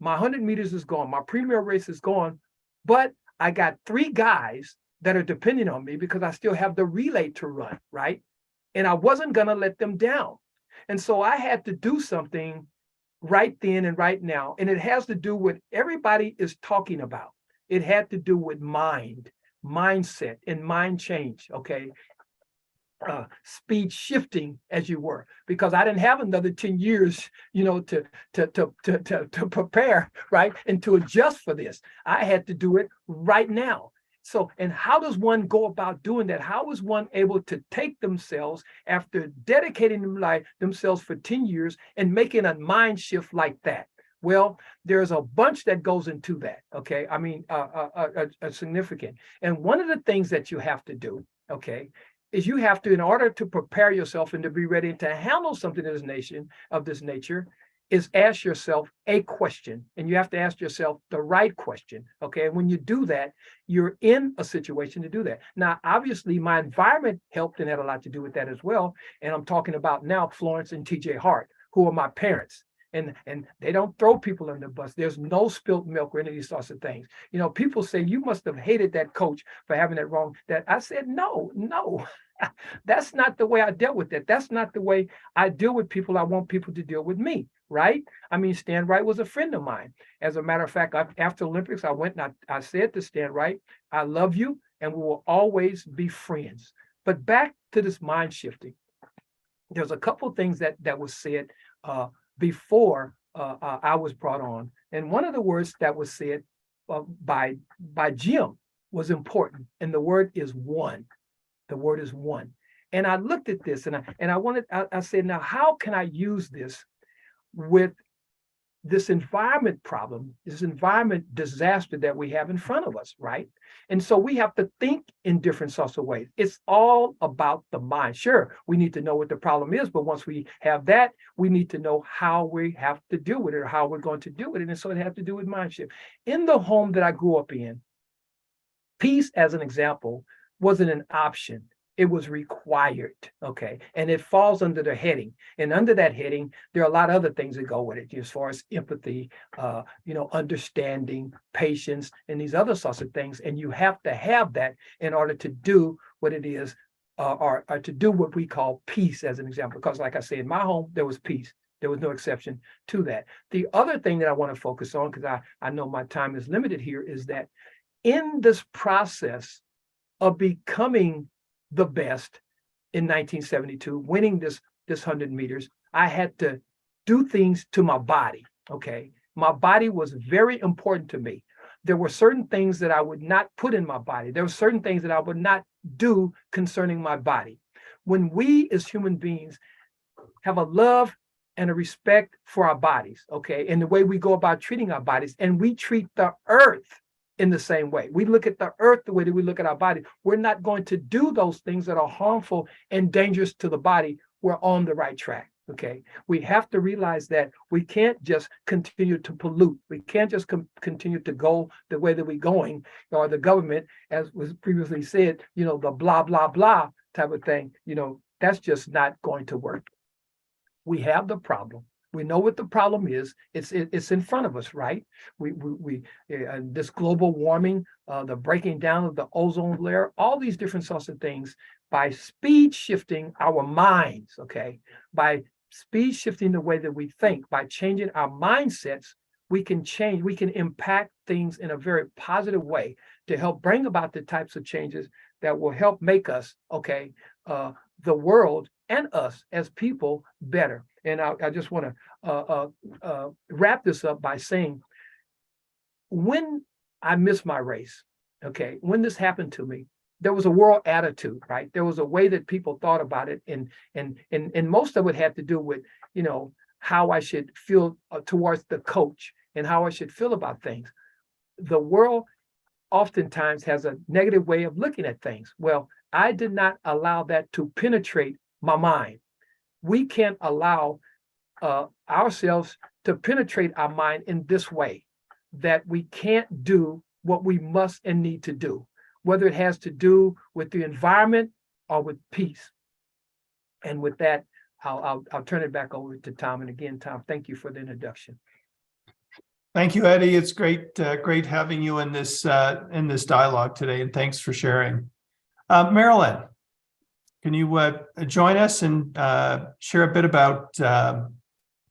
Speaker 6: my 100 meters is gone. My premier race is gone, but I got 3 guys that are depending on me because I still have the relay to run, right? And I wasn't going to let them down. And so I had to do something right then and right now. And it has to do with everybody is talking about. It had to do with mindset, and mind change. Okay. Speed shifting, as you were, because I didn't have another 10 years, to prepare, right, and to adjust for this. I had to do it right now. So, and how does one go about doing that? How is one able to take themselves after dedicating themselves for 10 years and making a mind shift like that? Well, there's a bunch that goes into that. Okay, I mean, a significant. And one of the things that you have to do, okay, is you have to, in order to prepare yourself and to be ready to handle something of this nature, is ask yourself a question. And you have to ask yourself the right question. Okay. And when you do that, you're in a situation to do that. Now, obviously, my environment helped and had a lot to do with that as well. And I'm talking about now Florence and TJ Hart, who are my parents. And they don't throw people under the bus. There's no spilt milk or any of these sorts of things. People say, you must have hated that coach for having that wrong. That I said, no. That's not the way I dealt with it. That's not the way I deal with people. I want people to deal with me, right? I mean, Stan Wright was a friend of mine. As a matter of fact, after Olympics, I went and I said to Stan Wright, I love you and we will always be friends. But back to this mind shifting, there's a couple of things that was said before I was brought on. And one of the words that was said by Jim was important. And the word is one. The word is one. And I looked at this and I said, now, how can I use this with this environment problem, this environment disaster that we have in front of us, right? And so we have to think in different sorts of ways. It's all about the mind. Sure, we need to know what the problem is, but once we have that, we need to know how we have to deal with it or how we're going to deal with it. And so it has to do with mind shift. In the home that I grew up in, peace, as an example, wasn't an option. It was required. Okay. And it falls under the heading. And under that heading, there are a lot of other things that go with it, as far as empathy, understanding, patience, and these other sorts of things. And you have to have that in order to do what it is, or to do what we call peace, as an example. Because like I said, in my home, there was peace. There was no exception to that. The other thing that I want to focus on, because I know my time is limited here, is that in this process of becoming the best in 1972, winning this 100 meters, I had to do things to my body. Okay. My body was very important to me. There were certain things that I would not put in my body. There were certain things that I would not do concerning my body. When we as human beings have a love and a respect for our bodies, okay, and the way we go about treating our bodies, and we treat the earth in the same way. We look at the earth the way that we look at our body. We're not going to do those things that are harmful and dangerous to the body. We're on the right track. Okay. We have to realize that we can't just continue to pollute. We can't just continue to go the way that we're going, or the government, as was previously said, the blah, blah, blah type of thing. That's just not going to work. We have the problem. We know what the problem is. It's in front of us, right? This global warming, the breaking down of the ozone layer, all these different sorts of things, by speed shifting our minds, okay, by speed shifting the way that we think, by changing our mindsets, we can impact things in a very positive way to help bring about the types of changes that will help make us, okay, the world and us as people better. And I just want to wrap this up by saying, when I missed my race, okay, when this happened to me, there was a world attitude, right? There was a way that people thought about it, and most of it had to do with, how I should feel towards the coach and how I should feel about things. The world oftentimes has a negative way of looking at things. Well, I did not allow that to penetrate my mind. We can't allow ourselves to penetrate our mind in this way, that we can't do what we must and need to do, whether it has to do with the environment or with peace. And with that, I'll turn it back over to Tom. And again, Tom, thank you for the introduction.
Speaker 5: Thank you, Eddie. It's great having you in this dialogue today, and thanks for sharing. Marilyn, can you join us and share a bit about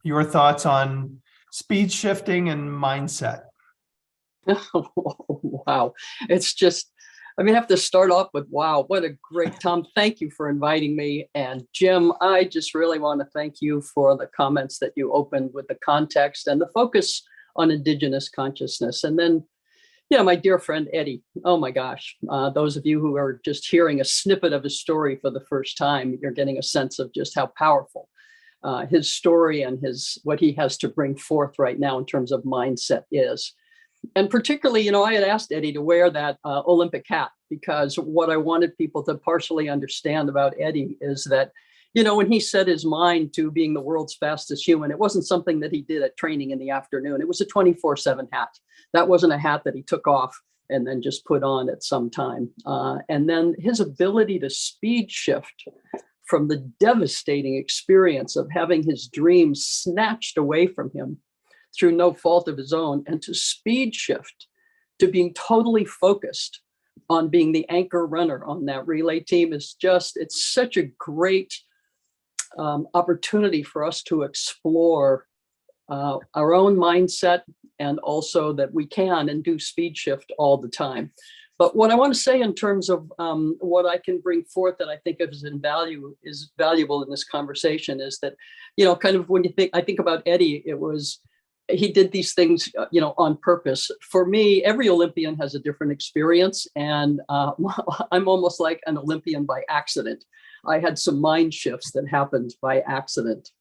Speaker 5: your thoughts on speed shifting and mindset?
Speaker 7: Wow. It's just, I have to start off with, wow, what a great, Tom, thank you for inviting me. And Jim, I just really want to thank you for the comments that you opened with the context and the focus on Indigenous consciousness. And then, my dear friend, Eddie, oh my gosh, those of you who are just hearing a snippet of his story for the first time, you're getting a sense of just how powerful his story and what he has to bring forth right now in terms of mindset is. And particularly, I had asked Eddie to wear that Olympic hat, because what I wanted people to partially understand about Eddie is that, when he set his mind to being the world's fastest human, it wasn't something that he did at training in the afternoon. It was a 24/7 hat. That wasn't a hat that he took off and then just put on at some time. And then his ability to speed shift from the devastating experience of having his dreams snatched away from him through no fault of his own, and to speed shift to being totally focused on being the anchor runner on that relay team is just, it's such a great opportunity for us to explore our own mindset, and also that we can and do speed shift all the time. But what I want to say in terms of what I can bring forth that I think is valuable in this conversation is that, kind of when I think about Eddie, he did these things, on purpose. For me, every Olympian has a different experience, and I'm almost like an Olympian by accident. I had some mind shifts that happened by accident.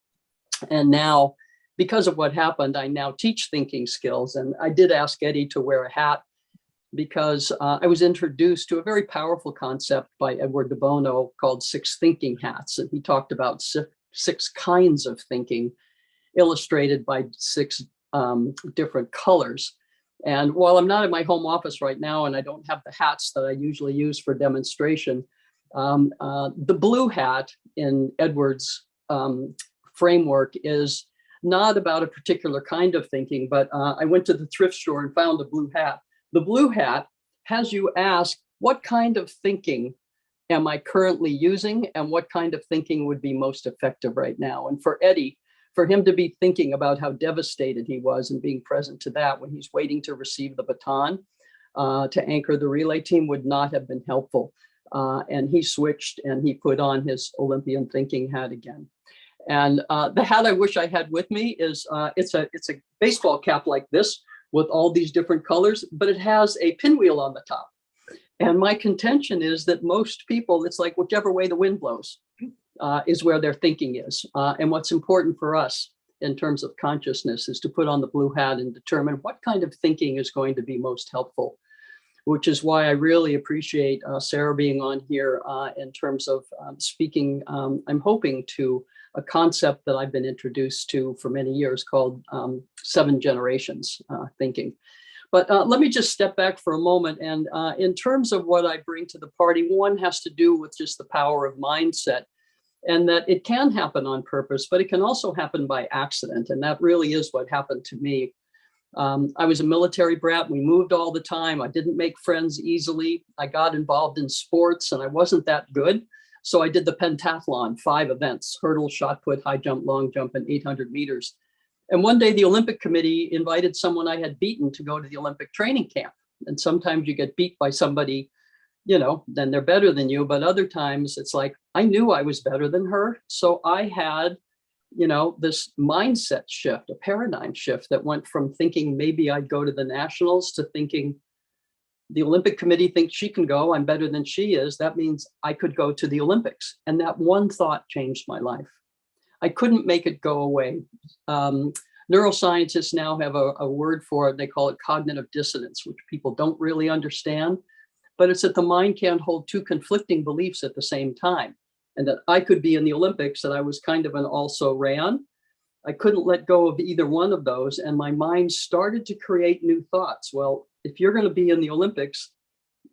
Speaker 7: And now, because of what happened, I now teach thinking skills. And I did ask Eddie to wear a hat because I was introduced to a very powerful concept by Edward de Bono called 6 thinking hats. And he talked about 6 kinds of thinking illustrated by 6 different colors. And while I'm not in my home office right now, and I don't have the hats that I usually use for demonstration, The blue hat in Edwards' framework is not about a particular kind of thinking, but I went to the thrift store and found a blue hat. The blue hat has you ask, what kind of thinking am I currently using, and what kind of thinking would be most effective right now? And for Eddie, for him to be thinking about how devastated he was and being present to that when he's waiting to receive the baton to anchor the relay team would not have been helpful. And he switched and he put on his Olympian thinking hat again. And the hat I wish I had with me is it's a baseball cap like this with all these different colors, but it has a pinwheel on the top. And my contention is that most people, it's like whichever way the wind blows is where their thinking is. And what's important for us in terms of consciousness is to put on the blue hat and determine what kind of thinking is going to be most helpful, which is why I really appreciate Sarah being on here in terms of speaking, I'm hoping, to a concept that I've been introduced to for many years called 7 generations thinking. But let me just step back for a moment. And in terms of what I bring to the party, one has to do with just the power of mindset, and that it can happen on purpose, but it can also happen by accident. And that really is what happened to me. I was a military brat. We moved all the time. I didn't make friends easily. I got involved in sports and I wasn't that good. So I did the pentathlon, 5 events: hurdle, shot put, high jump, long jump, and 800 meters. And one day the Olympic Committee invited someone I had beaten to go to the Olympic training camp. And sometimes you get beat by somebody, you know, then they're better than you. But other times it's like, I knew I was better than her. So I had, you know, this mindset shift, a paradigm shift that went from thinking maybe I'd go to the nationals to thinking the Olympic Committee thinks she can go, I'm better than she is. That means I could go to the Olympics. And that one thought changed my life. I couldn't make it go away. Neuroscientists now have a word for it. They call it cognitive dissonance, which people don't really understand. But it's that the mind can't hold 2 conflicting beliefs at the same time. And that I could be in the Olympics, that I was kind of an also ran. I couldn't let go of either one of those. And my mind started to create new thoughts. Well, if you're going to be in the Olympics,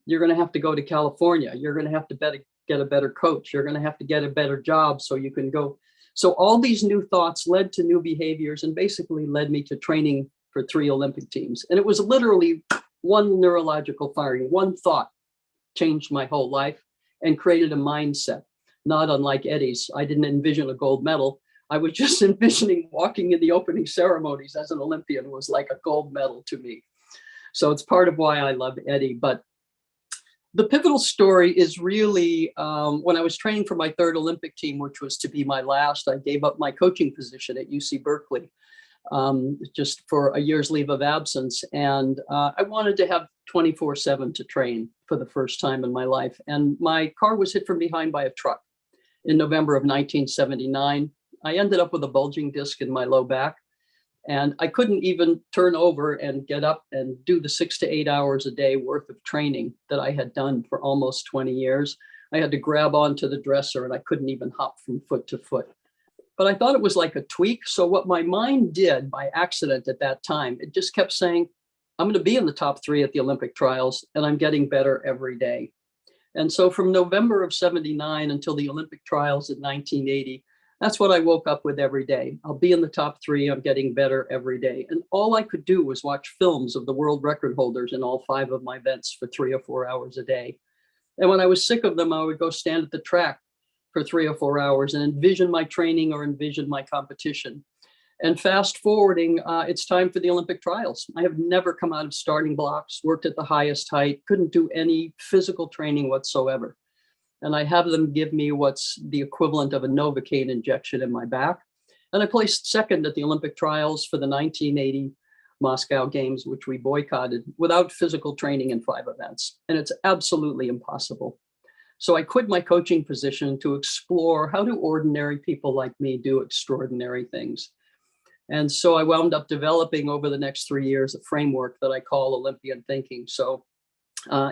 Speaker 7: you're going to have to go to California. You're going to have to get a better coach. You're going to have to get a better job so you can go. So all these new thoughts led to new behaviors and basically led me to training for 3 Olympic teams. And it was literally one neurological firing. One thought changed my whole life and created a mindset, not unlike Eddie's. I didn't envision a gold medal. I was just envisioning walking in the opening ceremonies as an Olympian was like a gold medal to me. So it's part of why I love Eddie. But the pivotal story is really when I was training for my 3rd Olympic team, which was to be my last, I gave up my coaching position at UC Berkeley just for a year's leave of absence. And I wanted to have 24/7 to train for the first time in my life. And my car was hit from behind by a truck in November of 1979. I ended up with a bulging disc in my low back. And I couldn't even turn over and get up and do the 6 to 8 hours a day worth of training that I had done for almost 20 years. I had to grab onto the dresser and I couldn't even hop from foot to foot. But I thought it was like a tweak. So what my mind did by accident at that time, it just kept saying, I'm going to be in the top 3 at the Olympic trials and I'm getting better every day. And so from November of 79 until the Olympic trials in 1980, that's what I woke up with every day. I'll be in the top 3. I'm getting better every day. And all I could do was watch films of the world record holders in all 5 of my events for 3 or 4 hours a day. And when I was sick of them, I would go stand at the track for 3 or 4 hours and envision my training or envision my competition. And fast forwarding, it's time for the Olympic trials. I have never come out of starting blocks, worked at the highest height, couldn't do any physical training whatsoever. And I have them give me what's the equivalent of a Novocaine injection in my back. And I placed 2nd at the Olympic trials for the 1980 Moscow Games, which we boycotted, without physical training in 5 events. And it's absolutely impossible. So I quit my coaching position to explore how do ordinary people like me do extraordinary things. And so I wound up developing over the next 3 years a framework that I call Olympian thinking. So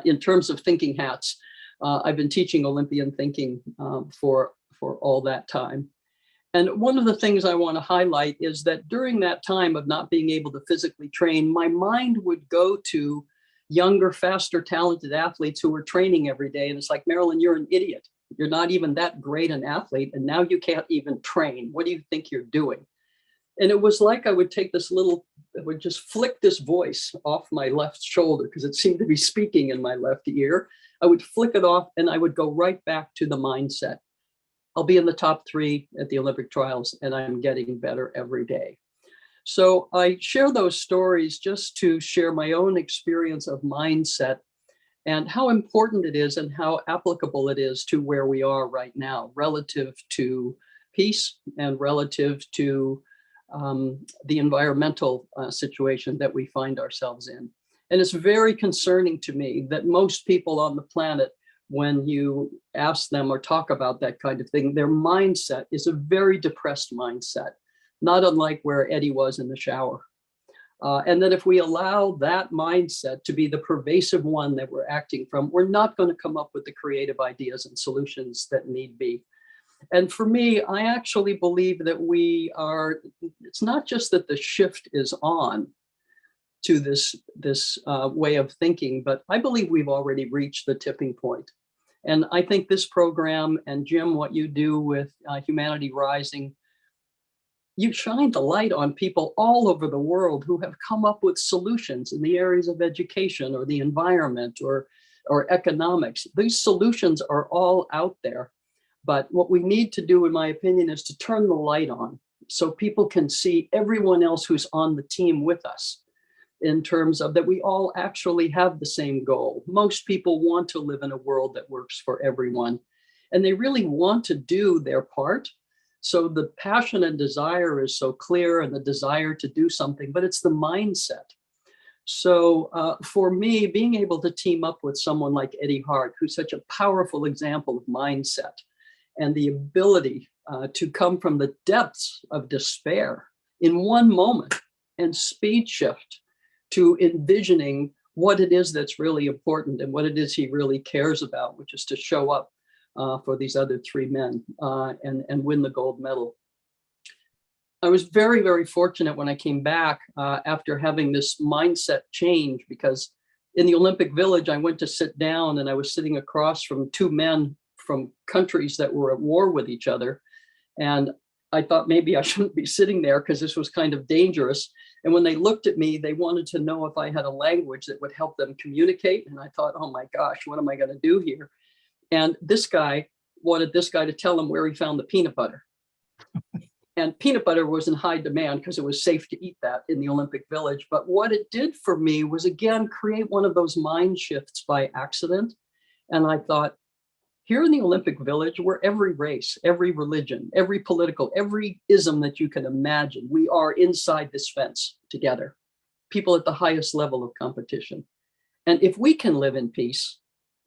Speaker 7: in terms of thinking hats, I've been teaching Olympian thinking for all that time. And one of the things I want to highlight is that during that time of not being able to physically train, my mind would go to younger, faster, talented athletes who were training every day. And it's like, Marilyn, you're an idiot. You're not even that great an athlete. And now you can't even train. What do you think you're doing? And it was like I would take this little, I would just flick this voice off my left shoulder because it seemed to be speaking in my left ear. I would flick it off and I would go right back to the mindset. I'll be in the top 3 at the Olympic trials and I'm getting better every day. So I share those stories just to share my own experience of mindset and how important it is and how applicable it is to where we are right now relative to peace and relative to the environmental situation that we find ourselves in. And it's very concerning to me that most people on the planet, when you ask them or talk about that kind of thing, their mindset is a very depressed mindset, not unlike where Eddie was in the shower. And that if we allow that mindset to be the pervasive one that we're acting from, we're not going to come up with the creative ideas and solutions that need be. And for me, I actually believe that it's not just that the shift is on to this way of thinking, but I believe we've already reached the tipping point. And I think this program, and Jim, what you do with Humanity Rising, you shine the light on people all over the world who have come up with solutions in the areas of education or the environment or economics. These solutions are all out there. But what we need to do, in my opinion, is to turn the light on so people can see everyone else who's on the team with us, in terms of that we all actually have the same goal. Most people want to live in a world that works for everyone, and they really want to do their part. So the passion and desire is so clear, and the desire to do something, but it's the mindset. So for me, being able to team up with someone like Eddie Hart, who's such a powerful example of mindset and the ability to come from the depths of despair in one moment and speed shift to envisioning what it is that's really important and what it is he really cares about, which is to show up for these other 3 men and win the gold medal. I was very, very fortunate when I came back after having this mindset change, because in the Olympic Village, I went to sit down and I was sitting across from 2 men from countries that were at war with each other. And I thought maybe I shouldn't be sitting there because this was kind of dangerous. And when they looked at me, they wanted to know if I had a language that would help them communicate. And I thought, oh my gosh, what am I going to do here? And this guy wanted this guy to tell him where he found the peanut butter. And peanut butter was in high demand because it was safe to eat that in the Olympic Village. But what it did for me was, again, create one of those mind shifts by accident. And I thought, here in the Olympic Village, we're every race, every religion, every political, every ism that you can imagine. We are inside this fence together, people at the highest level of competition. And if we can live in peace,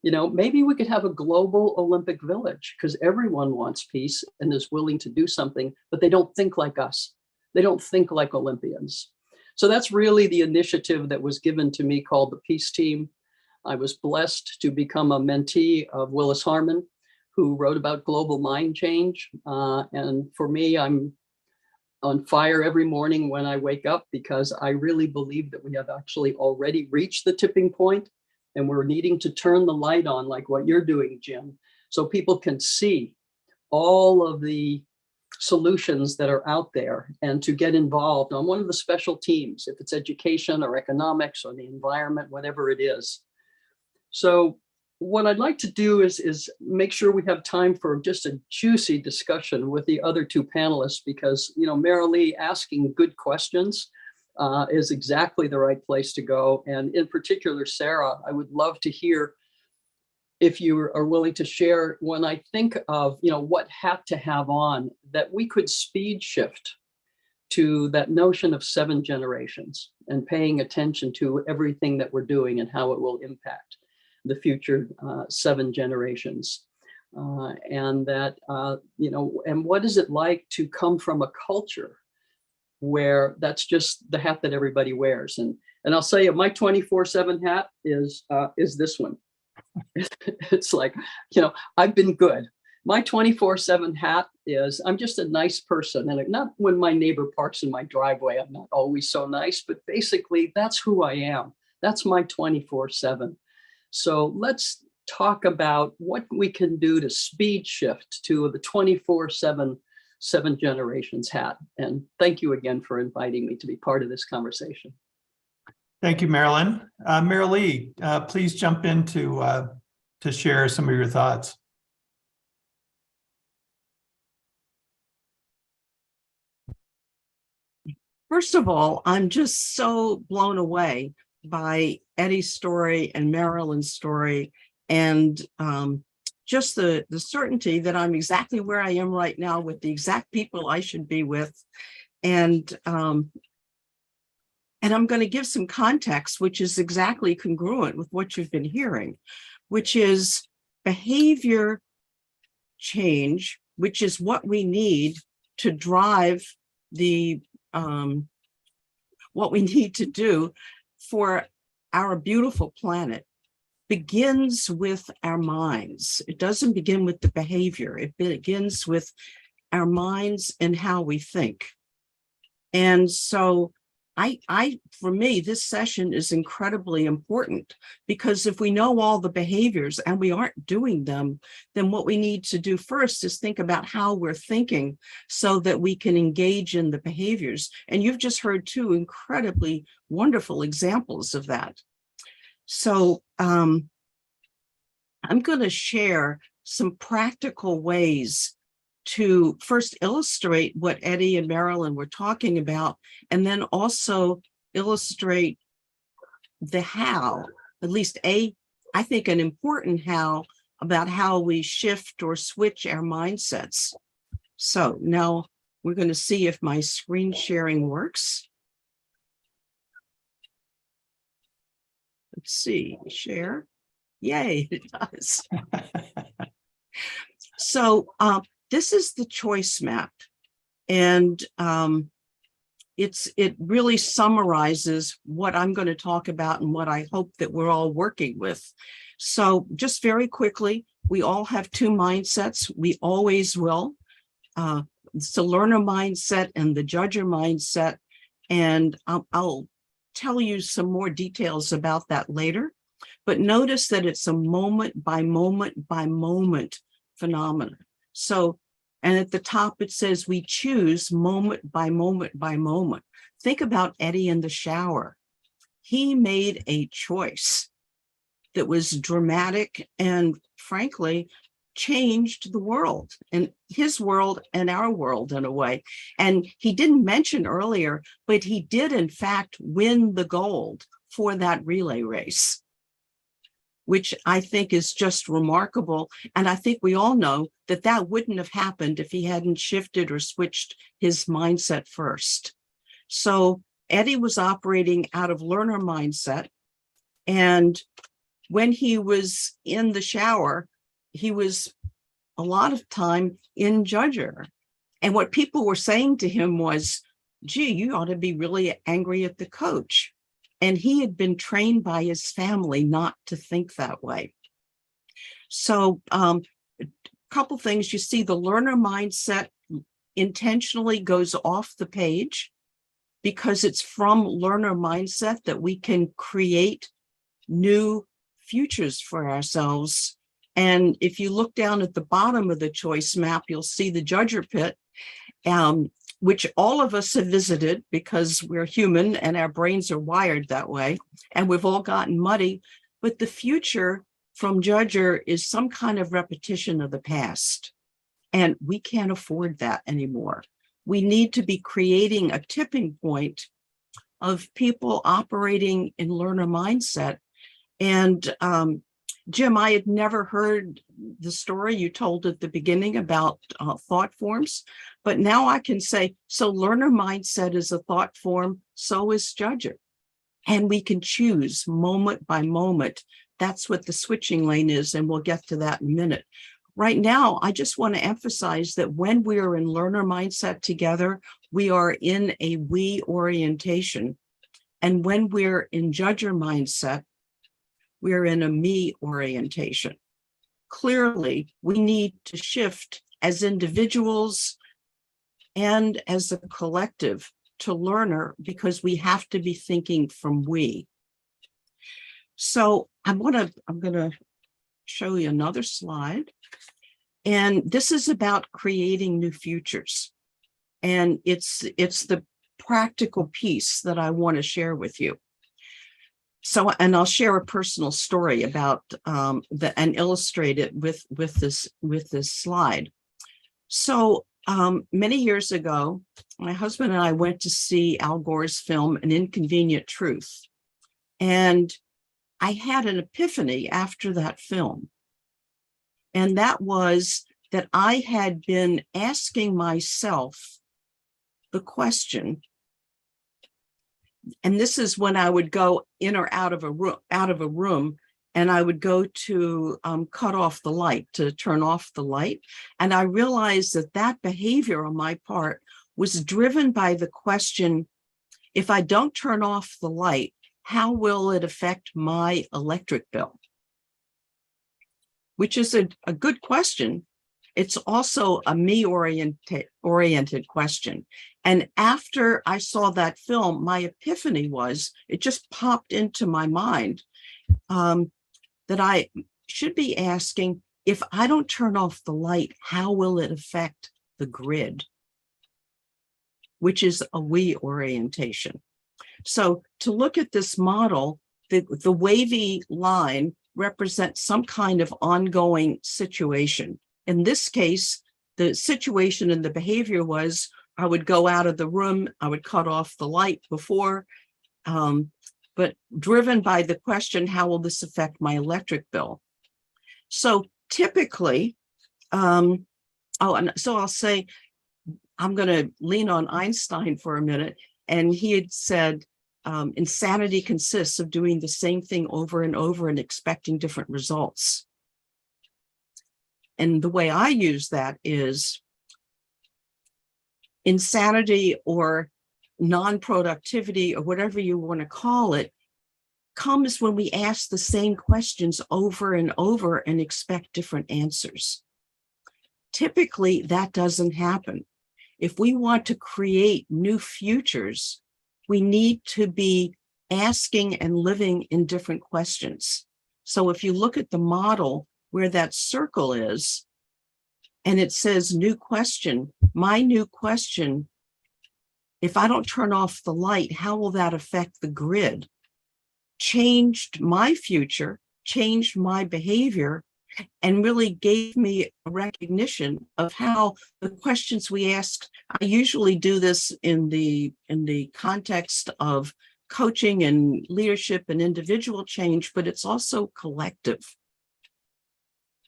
Speaker 7: maybe we could have a global Olympic Village, because everyone wants peace and is willing to do something, but they don't think like us. They don't think like Olympians. So that's really the initiative that was given to me, called the Peace Team. I was blessed to become a mentee of Willis Harman, who wrote about global mind change. And for me, I'm on fire every morning when I wake up, because I really believe that we have actually already reached the tipping point, and we're needing to turn the light on, like what you're doing, Jim, so people can see all of the solutions that are out there, and to get involved on one of the special teams, if it's education or economics or the environment, whatever it is. So what I'd like to do is make sure we have time for just a juicy discussion with the other 2 panelists, because, Marilee, asking good questions is exactly the right place to go. And in particular, Sarah, I would love to hear if you are willing to share, when I think of, what hat to have on, that we could speed shift to that notion of 7 generations and paying attention to everything that we're doing and how it will impact the future 7 generations. And that, and what is it like to come from a culture where that's just the hat that everybody wears? And I'll say my 24/7 hat is this one. It's like, I've been good. My 24/7 hat is, I'm just a nice person. And not when my neighbor parks in my driveway, I'm not always so nice, but basically that's who I am. That's my 24/7. So let's talk about what we can do to speed shift to the 24/7 seven generations hat. And thank you again for inviting me to be part of this conversation.
Speaker 5: Thank you, Marilyn. Marilee, please jump in to share some of your thoughts.
Speaker 8: First of all, I'm just so blown away by Eddie's story and Marilyn's story, and just the certainty that I'm exactly where I am right now with the exact people I should be with. And I'm going to give some context, which is exactly congruent with what you've been hearing, which is behavior change, which is what we need to drive the what we need to do for our beautiful planet, begins with our minds. It doesn't begin with the behavior. It begins with our minds and how we think. And so for me, this session is incredibly important, because if we know all the behaviors and we aren't doing them, then what we need to do first is think about how we're thinking so that we can engage in the behaviors. And you've just heard two incredibly wonderful examples of that. So I'm going to share some practical ways to first illustrate what Eddie and Marilyn were talking about, and then also illustrate the how, at least I think an important how, about how we shift or switch our mindsets. So now we're going to see if my screen sharing works. Let's see, share. Yay, it does. So this is the choice map, and it really summarizes what I'm going to talk about and what I hope that we're all working with. So just very quickly, we all have two mindsets. We always will. It's the learner mindset and the judger mindset, and I'll tell you some more details about that later. But notice that it's a moment by moment by moment phenomenon. So, and at the top it says we choose moment by moment by moment. Think about Eddie in the shower. He made a choice that was dramatic and frankly changed the world, and his world and our world in a way. And he didn't mention earlier, but he did in fact win the gold for that relay race, which I think is just remarkable. And I think we all know that that wouldn't have happened if he hadn't shifted or switched his mindset first. So Eddie was operating out of learner mindset. And when he was in the shower, he was a lot of time in judger. And what people were saying to him was, gee, you ought to be really angry at the coach. And he had been trained by his family not to think that way. So a couple things. You see the learner mindset intentionally goes off the page because it's from learner mindset that we can create new futures for ourselves. And if you look down at the bottom of the choice map, you'll see the judger pit, which all of us have visited because we're human and our brains are wired that way. And we've all gotten muddy. But the future from judger is some kind of repetition of the past. And we can't afford that anymore. We need to be creating a tipping point of people operating in learner mindset. And Jim, I had never heard the story you told at the beginning about thought forms, but now I can say, so learner mindset is a thought form, so is judger. And we can choose moment by moment. That's what the switching lane is, and we'll get to that in a minute. Right now, I just want to emphasize that when we are in learner mindset together, we are in a we orientation. And when we're in judger mindset, we're in a me orientation. Clearly, we need to shift as individuals and as a collective to learner because we have to be thinking from we. So I'm gonna show you another slide. And this is about creating new futures. And it's the practical piece that I want to share with you. So, and I'll share a personal story about and illustrate it with this slide. So many years ago, my husband and I went to see Al Gore's film, An Inconvenient Truth. And I had an epiphany after that film. And that was that I had been asking myself the question, and this is when I would go in or out of a room, and I would go to cut off the light, to turn off the light. And I realized that behavior on my part was driven by the question, if I don't turn off the light, how will it affect my electric bill? Which is a good question. It's also a me-oriented question. And after I saw that film, my epiphany was, it just popped into my mind that I should be asking, if I don't turn off the light, how will it affect the grid? Which is a we orientation. So to look at this model, the wavy line represents some kind of ongoing situation. In this case, the situation and the behavior was, I would go out of the room, I would cut off the light before, but driven by the question, how will this affect my electric bill? So typically, and so I'll say, I'm going to lean on Einstein for a minute, and he had said, insanity consists of doing the same thing over and over and expecting different results. And the way I use that is insanity or non-productivity or whatever you want to call it comes when we ask the same questions over and over and expect different answers. Typically, that doesn't happen. If we want to create new futures, we need to be asking and living in different questions. So if you look at the model where that circle is, and it says new question, my new question, if I don't turn off the light, how will that affect the grid? Changed my future, changed my behavior, and really gave me a recognition of how the questions we ask. I usually do this in the context of coaching and leadership and individual change, but it's also collective.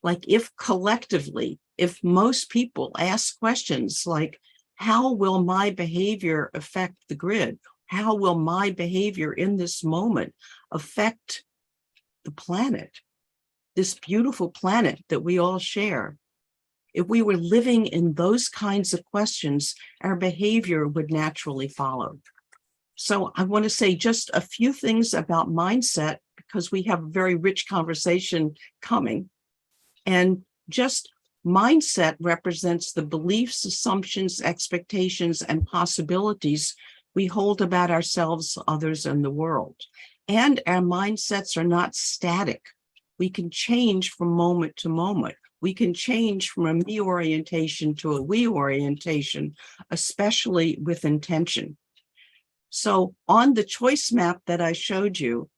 Speaker 8: Like if collectively, if most people ask questions like, how will my behavior affect the grid? How will my behavior in this moment affect the planet? This beautiful planet that we all share. If we were living in those kinds of questions, our behavior would naturally follow. So I want to say just a few things about mindset, because we have a very rich conversation coming. And just mindset represents the beliefs, assumptions, expectations, and possibilities we hold about ourselves, others, and the world. And our mindsets are not static. We can change from moment to moment. We can change from a me orientation to a we orientation, especially with intention. So on the choice map that I showed you,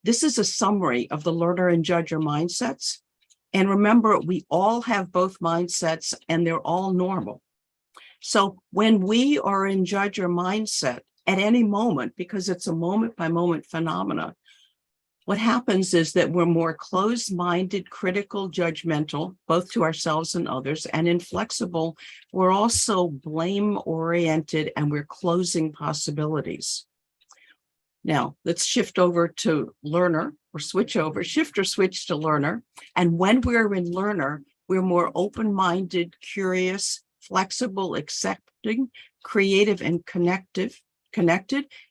Speaker 8: this is a summary of the learner and judger mindsets. And remember, we all have both mindsets and they're all normal. So when we are in judger mindset at any moment, because it's a moment by moment phenomena, what happens is that we're more closed-minded, critical, judgmental, both to ourselves and others, and inflexible. We're also blame-oriented, and we're closing possibilities. Now, let's shift over to learner, or shift or switch to learner. And when we're in learner, we're more open-minded, curious, flexible, accepting, creative, and connected,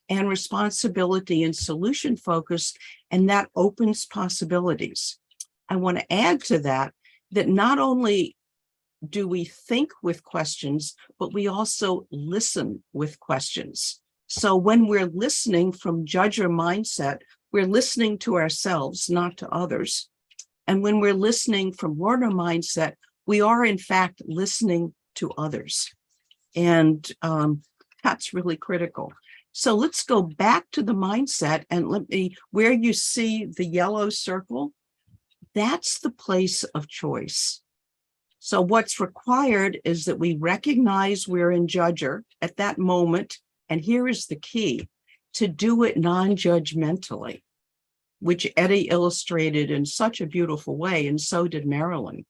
Speaker 8: and responsibility and solution focused, and that opens possibilities. I want to add to that not only do we think with questions, but we also listen with questions. So when we're listening from judger mindset, we're listening to ourselves, not to others. And when we're listening from learner mindset, we are in fact listening to others. And that's really critical. So let's go back to the mindset, and where you see the yellow circle, that's the place of choice. So what's required is that we recognize we're in judger at that moment. And here is the key: to do it non-judgmentally, which Eddie illustrated in such a beautiful way, and so did Marilyn.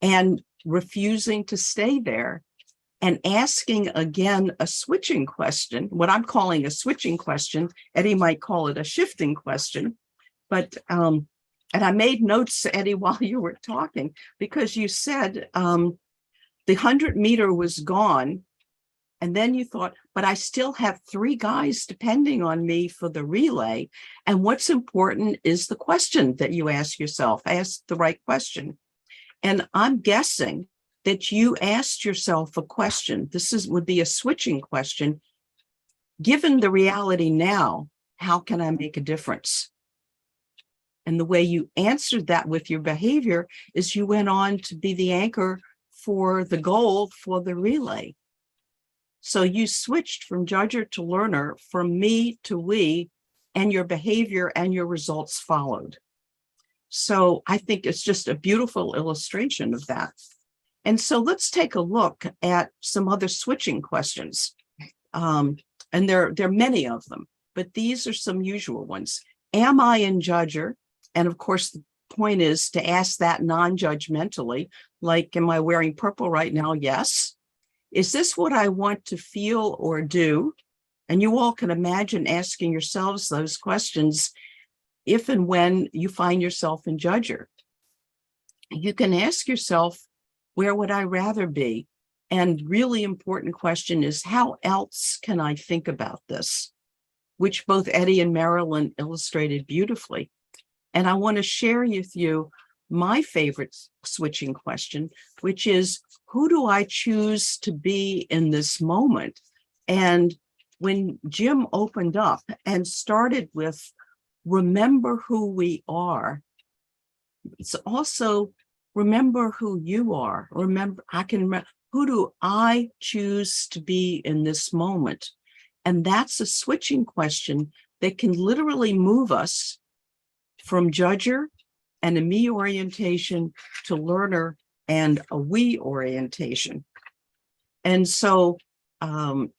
Speaker 8: And refusing to stay there and asking again a switching question, what I'm calling a switching question. Eddie might call it a shifting question. But, and I made notes, Eddie, while you were talking, because you said the 100-meter was gone. And then you thought, but I still have 3 guys depending on me for the relay. And what's important is the question that you ask yourself. Ask the right question. And I'm guessing that you asked yourself a question. Would be a switching question. Given the reality now, how can I make a difference? And the way you answered that with your behavior is you went on to be the anchor for the goal for the relay. So you switched from judger to learner, from me to we, and your behavior and your results followed. So I think it's just a beautiful illustration of that. And so let's take a look at some other switching questions. And there are many of them, but these are some usual ones. Am I in judger? And of course, the point is to ask that non-judgmentally, like, am I wearing purple right now? Yes. Is this what I want to feel or do? And you all can imagine asking yourselves those questions if and when you find yourself in judger. You can ask yourself, where would I rather be? And really important question is, how else can I think about this? Which both Eddie and Marilyn illustrated beautifully. And I want to share with you my favorite switching question, which is, who do I choose to be in this moment? And when Jim opened up and started with, remember who we are, it's also remember who you are. Remember, who do I choose to be in this moment? And that's a switching question that can literally move us from judger and a me orientation to learner and a we orientation. And so I'm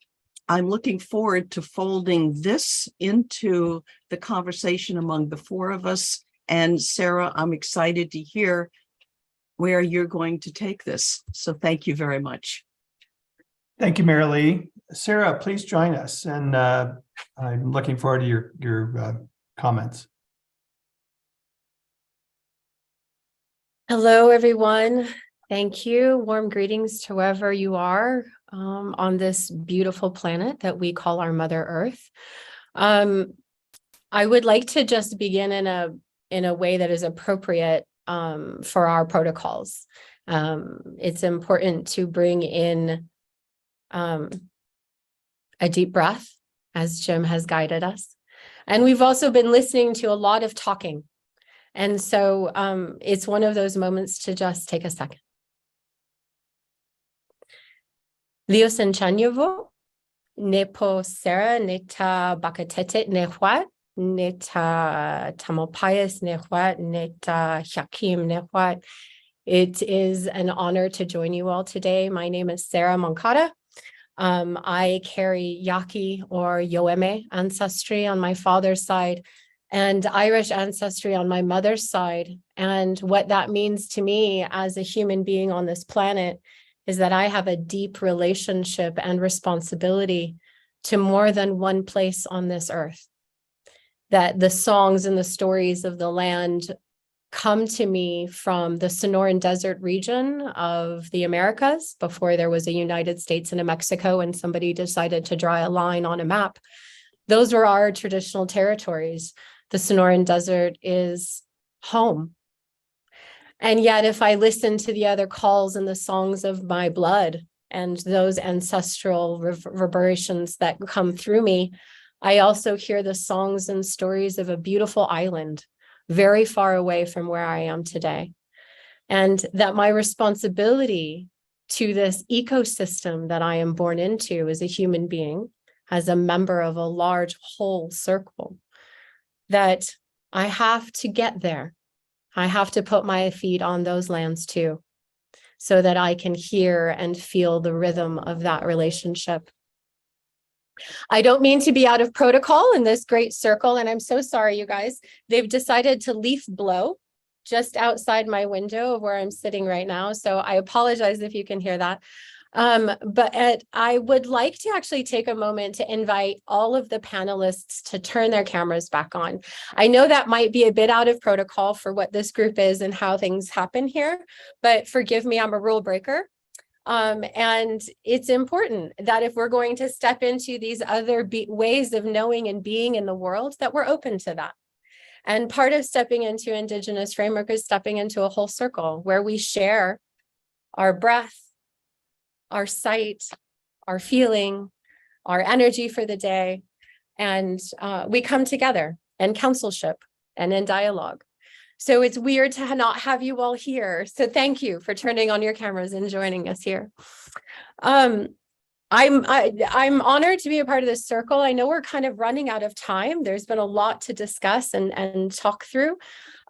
Speaker 8: looking forward to folding this into the conversation among the 4 of us. And Sarah, I'm excited to hear where you're going to take this. So thank you very much.
Speaker 5: Thank you, Mary Lee. Sarah, please join us. And I'm looking forward to your comments.
Speaker 9: Hello, everyone. Thank you. Warm greetings to wherever you are on this beautiful planet that we call our Mother Earth. I would like to just begin in a way that is appropriate for our protocols. It's important to bring in a deep breath, as Jim has guided us. And we've also been listening to a lot of talking. And so it's one of those moments to just take a second. Liosenchanyovo, nepo sera neta bakatetet nehwat, neta tamopayas nehwat, neta shakim nehwat. It is an honor to join you all today. My name is Sarah Moncada. I carry Yaqui or Yoeme ancestry on my father's side and Irish ancestry on my mother's side. And what that means to me as a human being on this planet is that I have a deep relationship and responsibility to more than one place on this earth. That the songs and the stories of the land come to me from the Sonoran Desert region of the Americas before there was a United States and a Mexico and somebody decided to draw a line on a map. Those were our traditional territories. The Sonoran Desert is home. And yet, if I listen to the other calls and the songs of my blood and those ancestral reverberations that come through me, I also hear the songs and stories of a beautiful island very far away from where I am today. And that my responsibility to this ecosystem that I am born into as a human being, as a member of a large whole circle, that I have to get there. I have to put my feet on those lands too, so that I can hear and feel the rhythm of that relationship. I don't mean to be out of protocol in this great circle, and I'm so sorry, you guys. They've decided to leaf blow just outside my window of where I'm sitting right now. So I apologize if you can hear that. But I would like to actually take a moment to invite all of the panelists to turn their cameras back on. I know that might be a bit out of protocol for what this group is and how things happen here, but forgive me, I'm a rule breaker. And it's important that if we're going to step into these other ways of knowing and being in the world, that we're open to that. And part of stepping into Indigenous framework is stepping into a whole circle where we share our breath, our sight, our feeling, our energy for the day. And we come together in councilship and in dialogue. So it's weird to not have you all here. So thank you for turning on your cameras and joining us here. I'm honored to be a part of this circle. I know we're kind of running out of time. There's been a lot to discuss and talk through.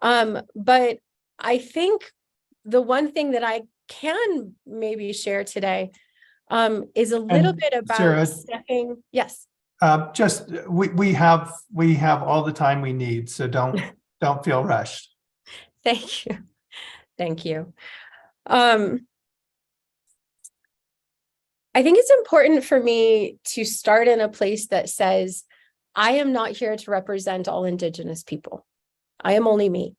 Speaker 9: But I think the one thing that I can maybe share today is a little bit about
Speaker 5: Sarah,
Speaker 9: stepping. Yes.
Speaker 5: Just we have all the time we need, so don't feel rushed.
Speaker 9: Thank you. Thank you. I think it's important for me to start in a place that says, I am not here to represent all Indigenous people. I am only me.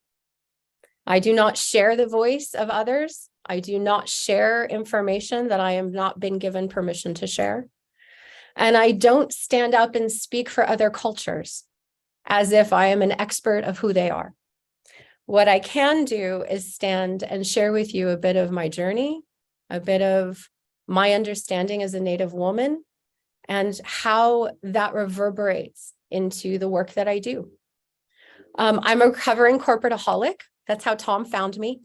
Speaker 9: I do not share the voice of others. I do not share information that I have not been given permission to share. And I don't stand up and speak for other cultures as if I am an expert of who they are. What I can do is stand and share with you a bit of my journey, a bit of my understanding as a Native woman, and how that reverberates into the work that I do. I'm a recovering corporateaholic. That's how Tom found me.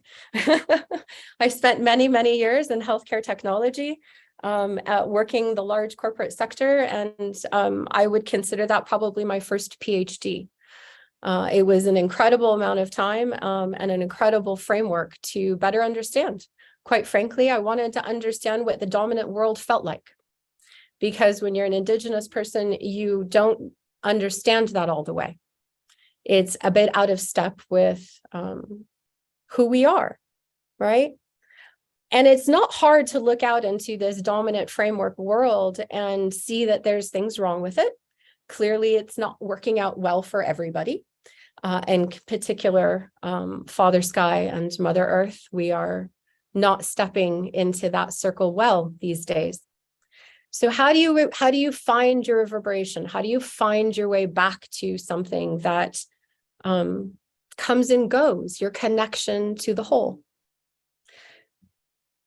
Speaker 9: I spent many, many years in healthcare technology, working the large corporate sector, and I would consider that probably my first PhD. It was an incredible amount of time and an incredible framework to better understand. Quite frankly, I wanted to understand what the dominant world felt like. Because when you're an Indigenous person, you don't understand that all the way. It's a bit out of step with who we are, right? And it's not hard to look out into this dominant framework world and see that there's things wrong with it. Clearly, it's not working out well for everybody. In particular, Father Sky and Mother Earth, we are not stepping into that circle well these days. So how do you find your reverberation? How do you find your way back to something that comes and goes, your connection to the whole?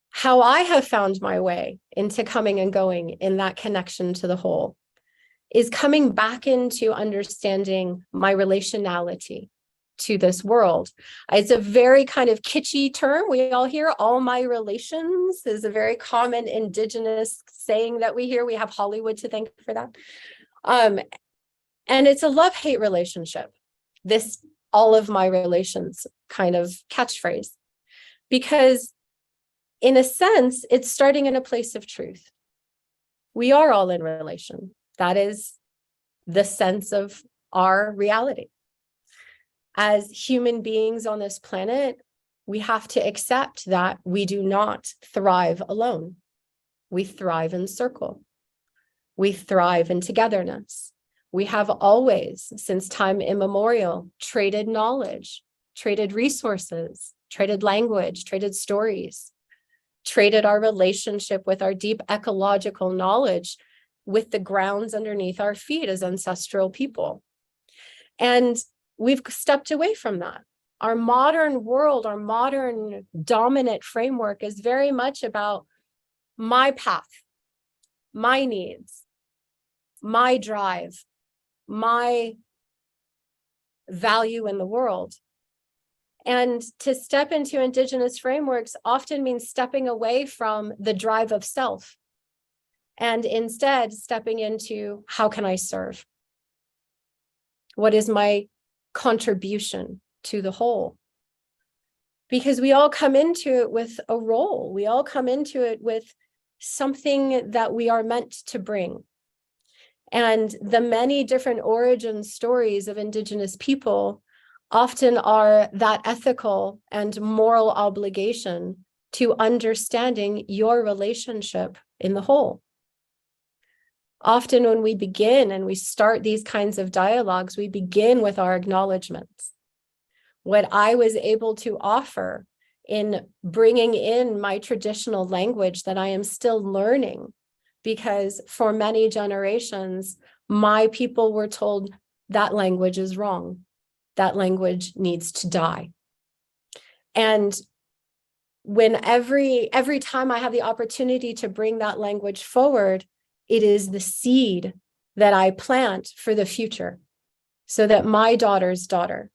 Speaker 9: How I have found my way into coming and going in that connection to the whole is coming back into understanding my relationality to this world. It's a very kind of kitschy term. We all hear all my relations is a very common Indigenous saying that we hear. We have Hollywood to thank for that. And it's a love-hate relationship, this all of my relations kind of catchphrase, because in a sense, it's starting in a place of truth. We are all in relation. That is the sense of our reality. As human beings on this planet, we have to accept that we do not thrive alone. We thrive in circle. We thrive in togetherness. We have always, since time immemorial, traded knowledge, traded resources, traded language, traded stories, traded our relationship with our deep ecological knowledge with the grounds underneath our feet as ancestral people. And we've stepped away from that. Our modern world, our modern dominant framework is very much about my path, my needs, my drive, my value in the world. And to step into Indigenous frameworks often means stepping away from the drive of self and instead stepping into, how can I serve? What is my contribution to the whole? Because we all come into it with a role. We all come into it with something that we are meant to bring. And the many different origin stories of Indigenous people often are that ethical and moral obligation to understanding your relationship in the whole. Often when we begin and we start these kinds of dialogues, we begin with our acknowledgements. What I was able to offer in bringing in my traditional language that I am still learning, because for many generations, my people were told that language is wrong. That language needs to die. And when every time I have the opportunity to bring that language forward, it is the seed that I plant for the future so that my daughter's daughter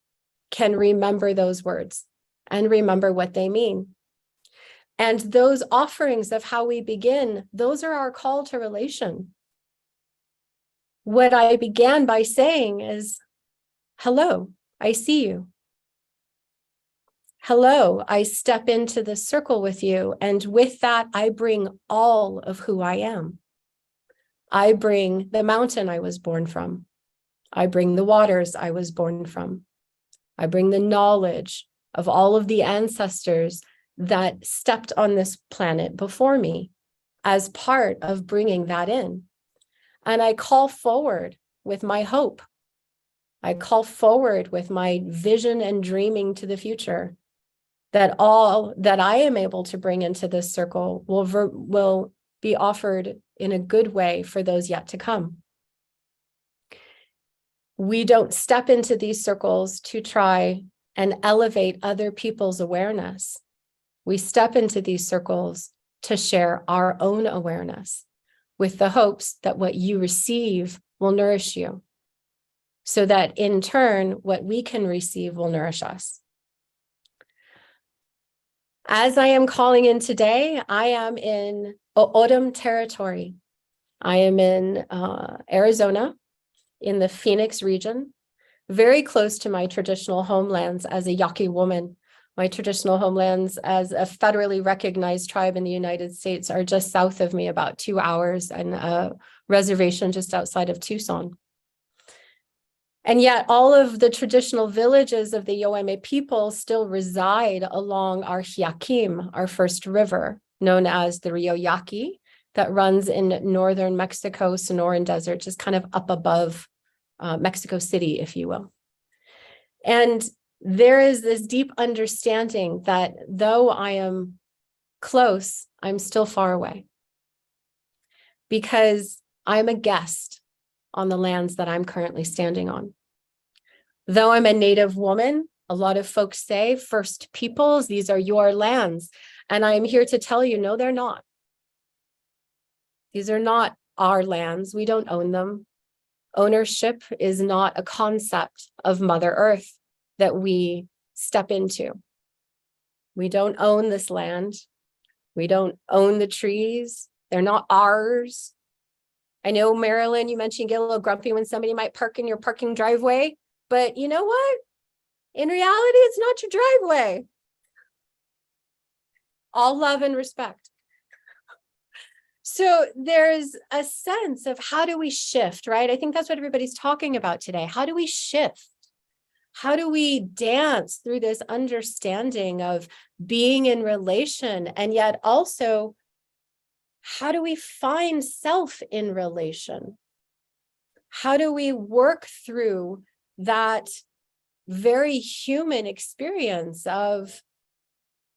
Speaker 9: can remember those words and remember what they mean. And those offerings of how we begin, those are our call to relation. What I began by saying is, hello, I see you. Hello, I step into the circle with you. And with that, I bring all of who I am. I bring the mountain I was born from. I bring the waters I was born from. I bring the knowledge of all of the ancestors that stepped on this planet before me as part of bringing that in. And I call forward with my hope. I call forward with my vision and dreaming to the future that all that I am able to bring into this circle will be offered in a good way for those yet to come. We don't step into these circles to try and elevate other people's awareness. We step into these circles to share our own awareness with the hopes that what you receive will nourish you, so that in turn, what we can receive will nourish us. As I am calling in today, I am in O'odham territory. I am in Arizona, in the Phoenix region, very close to my traditional homelands as a Yaqui woman. My traditional homelands as a federally recognized tribe in the United States are just south of me, about 2 hours, and a reservation just outside of Tucson. And yet all of the traditional villages of the Yoeme people still reside along our Jiaquim, our first river, known as the Rio Yaqui, that runs in northern Mexico, Sonoran Desert, just kind of up above Mexico City, if you will. And there is this deep understanding that though I am close, I'm still far away, because I'm a guest on the lands that I'm currently standing on. Though I'm a Native woman, a lot of folks say First Peoples, these are your lands. And I'm here to tell you, no, they're not. These are not our lands. We don't own them. Ownership is not a concept of Mother Earth that we step into. We don't own this land. We don't own the trees. They're not ours. I know, Marilyn, you mentioned you get a little grumpy when somebody might park in your parking driveway, but you know what? In reality, it's not your driveway. All love and respect. So there's a sense of how do we shift, right? I think that's what everybody's talking about today. How do we shift? How do we dance through this understanding of being in relation, and yet also, how do we find self in relation? How do we work through that very human experience of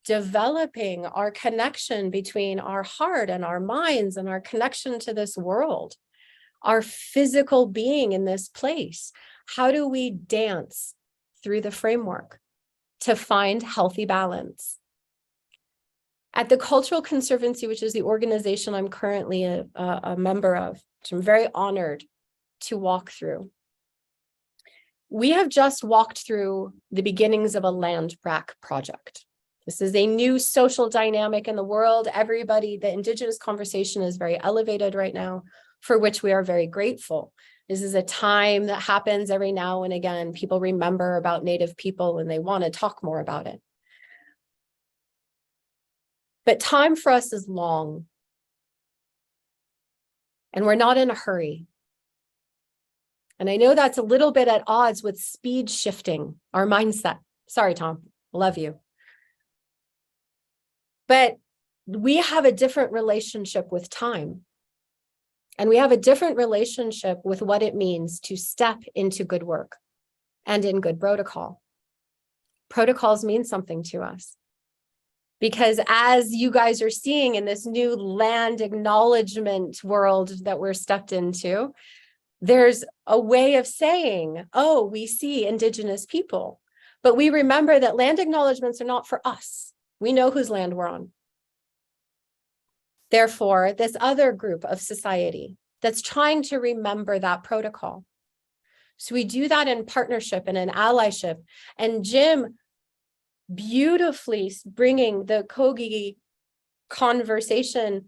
Speaker 9: developing our connection between our heart and our minds and our connection to this world, our physical being in this place? How do we dance through the framework to find healthy balance? At the Cultural Conservancy, which is the organization I'm currently a member of, which I'm very honored to walk through, We have just walked through the beginnings of a land back project. This is a new social dynamic in the world. Everybody, the Indigenous conversation is very elevated right now, for which we are very grateful. This is a time that happens every now and again. People remember about Native people and they want to talk more about it. But time for us is long. And we're not in a hurry. And I know that's a little bit at odds with speed shifting our mindset. Sorry, Tom, love you. But we have a different relationship with time. And we have a different relationship with what it means to step into good work and in good protocol. Protocols mean something to us. Because as you guys are seeing in this new land acknowledgement world that we're stepped into, there's a way of saying, oh, we see Indigenous people, but we remember that land acknowledgements are not for us. We know whose land we're on. Therefore, this other group of society that's trying to remember that protocol. So we do that in partnership and in allyship. And Jim beautifully bringing the Kogi conversation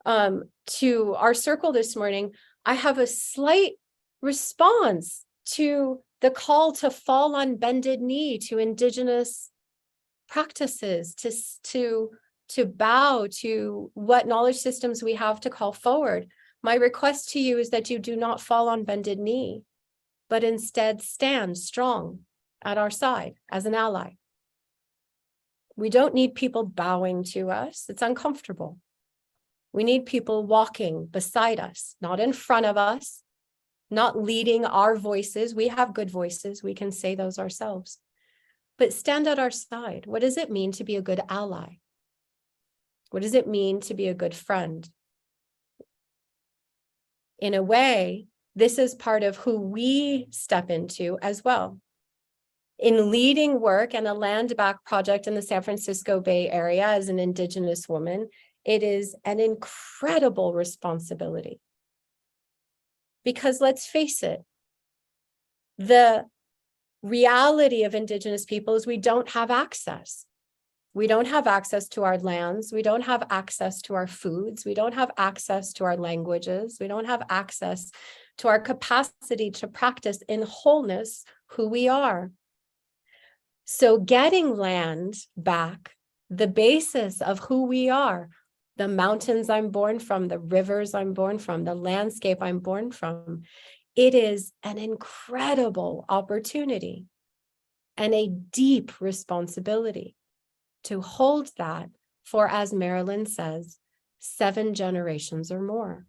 Speaker 9: to our circle this morning, I have a slight response to the call to fall on bended knee to Indigenous practices, to bow to what knowledge systems we have to call forward. My request to you is that you do not fall on bended knee, but instead stand strong at our side as an ally. We don't need people bowing to us. It's uncomfortable. We need people walking beside us, not in front of us, not leading our voices. We have good voices. We can say those ourselves. But stand at our side. What does it mean to be a good ally? What does it mean to be a good friend? In a way, this is part of who we step into as well. In leading work and a land back project in the San Francisco Bay Area as an Indigenous woman, it is an incredible responsibility. Because let's face it, the reality of Indigenous people is we don't have access. We don't have access to our lands. We don't have access to our foods. We don't have access to our languages. We don't have access to our capacity to practice in wholeness who we are. So getting land back, the basis of who we are, the mountains I'm born from, the rivers I'm born from, the landscape I'm born from, it is an incredible opportunity and a deep responsibility to hold that for, as Marilyn says, 7 generations or more.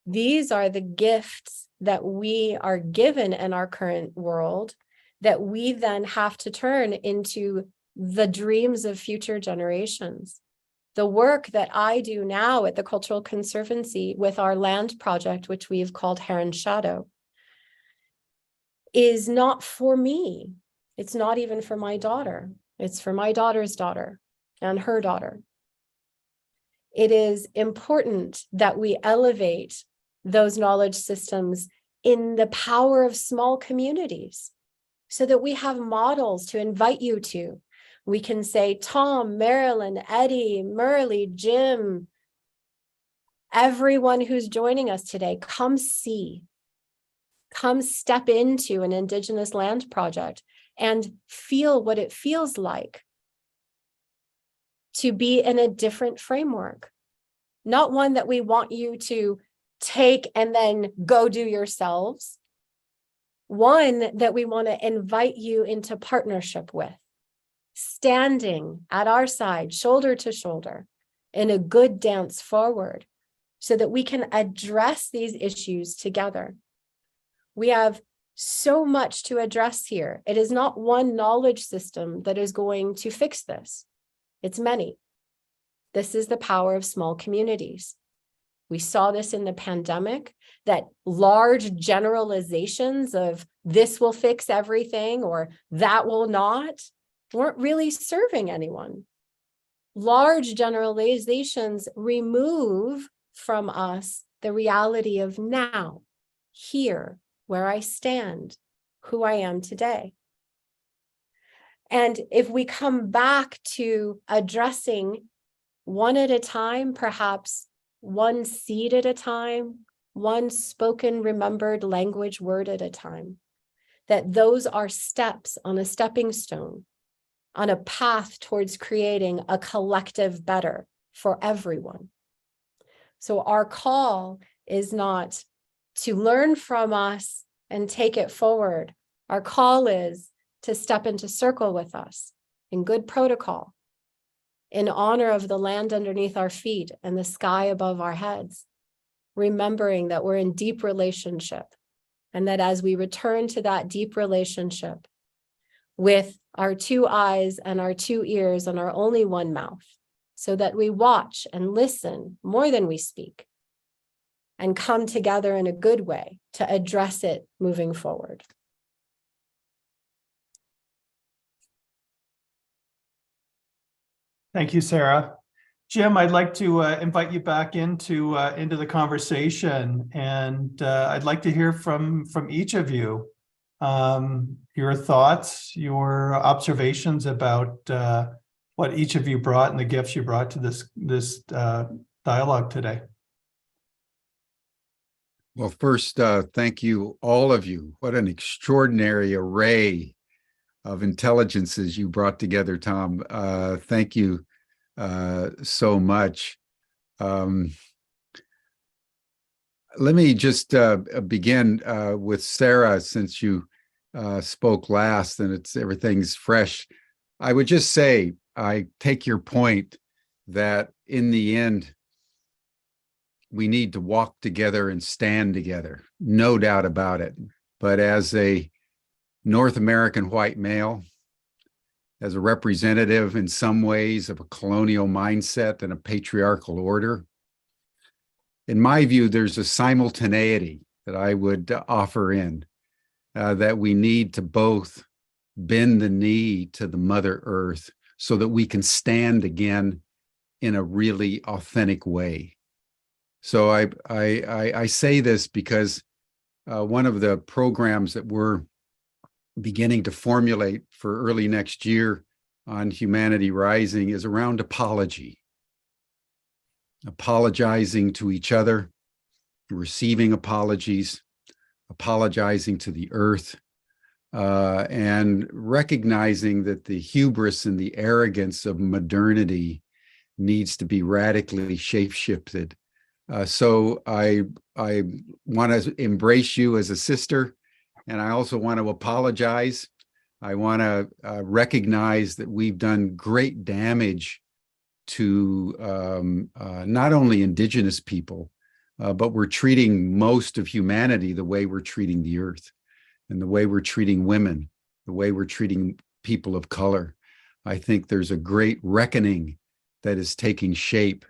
Speaker 9: These are the gifts that we are given in our current world that we then have to turn into the dreams of future generations. The work that I do now at the Cultural Conservancy with our land project, which we've called Heron Shadow, is not for me. It's not even for my daughter. It's for my daughter's daughter and her daughter. It is important that we elevate those knowledge systems in the power of small communities so that we have models to invite you to. We can say, Tom, Marilyn, Eddie, Murley, Jim, everyone who's joining us today, come see, come step into an Indigenous land project and feel what it feels like to be in a different framework, not one that we want you to take and then go do yourselves, one that we want to invite you into partnership with, standing at our side, shoulder to shoulder, in a good dance forward so that we can address these issues together. We have so much to address here. It is not one knowledge system that is going to fix this. It's many. This is the power of small communities. We saw this in the pandemic, that large generalizations of this will fix everything or that will not weren't really serving anyone. Large generalizations remove from us the reality of now, here, where I stand, who I am today. And if we come back to addressing one at a time, perhaps one seed at a time, one spoken, remembered language word at a time, that those are steps on a stepping stone, on a path towards creating a collective better for everyone. So our call is not to learn from us and take it forward. Our call is to step into circle with us in good protocol, in honor of the land underneath our feet and the sky above our heads, remembering that we're in deep relationship, and that as we return to that deep relationship with our two eyes and our two ears and our only one mouth, so that we watch and listen more than we speak, and come together in a good way to address it moving forward.
Speaker 5: Thank you, Sarah. Jim, I'd like to invite you back into the conversation, and I'd like to hear from each of you, your thoughts, your observations about what each of you brought and the gifts you brought to this dialogue today.
Speaker 1: Well, first, thank you, all of you. What an extraordinary array of intelligences you brought together, Tom. Thank you so much. Let me just begin with Sarah, since you spoke last and everything's fresh. I would just say, I take your point that in the end, we need to walk together and stand together, no doubt about it. But as a North American white male, as a representative in some ways of a colonial mindset and a patriarchal order, in my view, there's a simultaneity that I would offer in, that we need to both bend the knee to the Mother Earth so that we can stand again in a really authentic way. So I say this because one of the programs that we're beginning to formulate for early next year on Humanity Rising is around apology. Apologizing to each other, receiving apologies, apologizing to the earth, and recognizing that the hubris and the arrogance of modernity needs to be radically shape-shifted. So I want to embrace you as a sister, and I also want to apologize. I want to recognize that we've done great damage to not only indigenous people, but we're treating most of humanity the way we're treating the earth, and the way we're treating women, the way we're treating people of color. I think there's a great reckoning that is taking shape.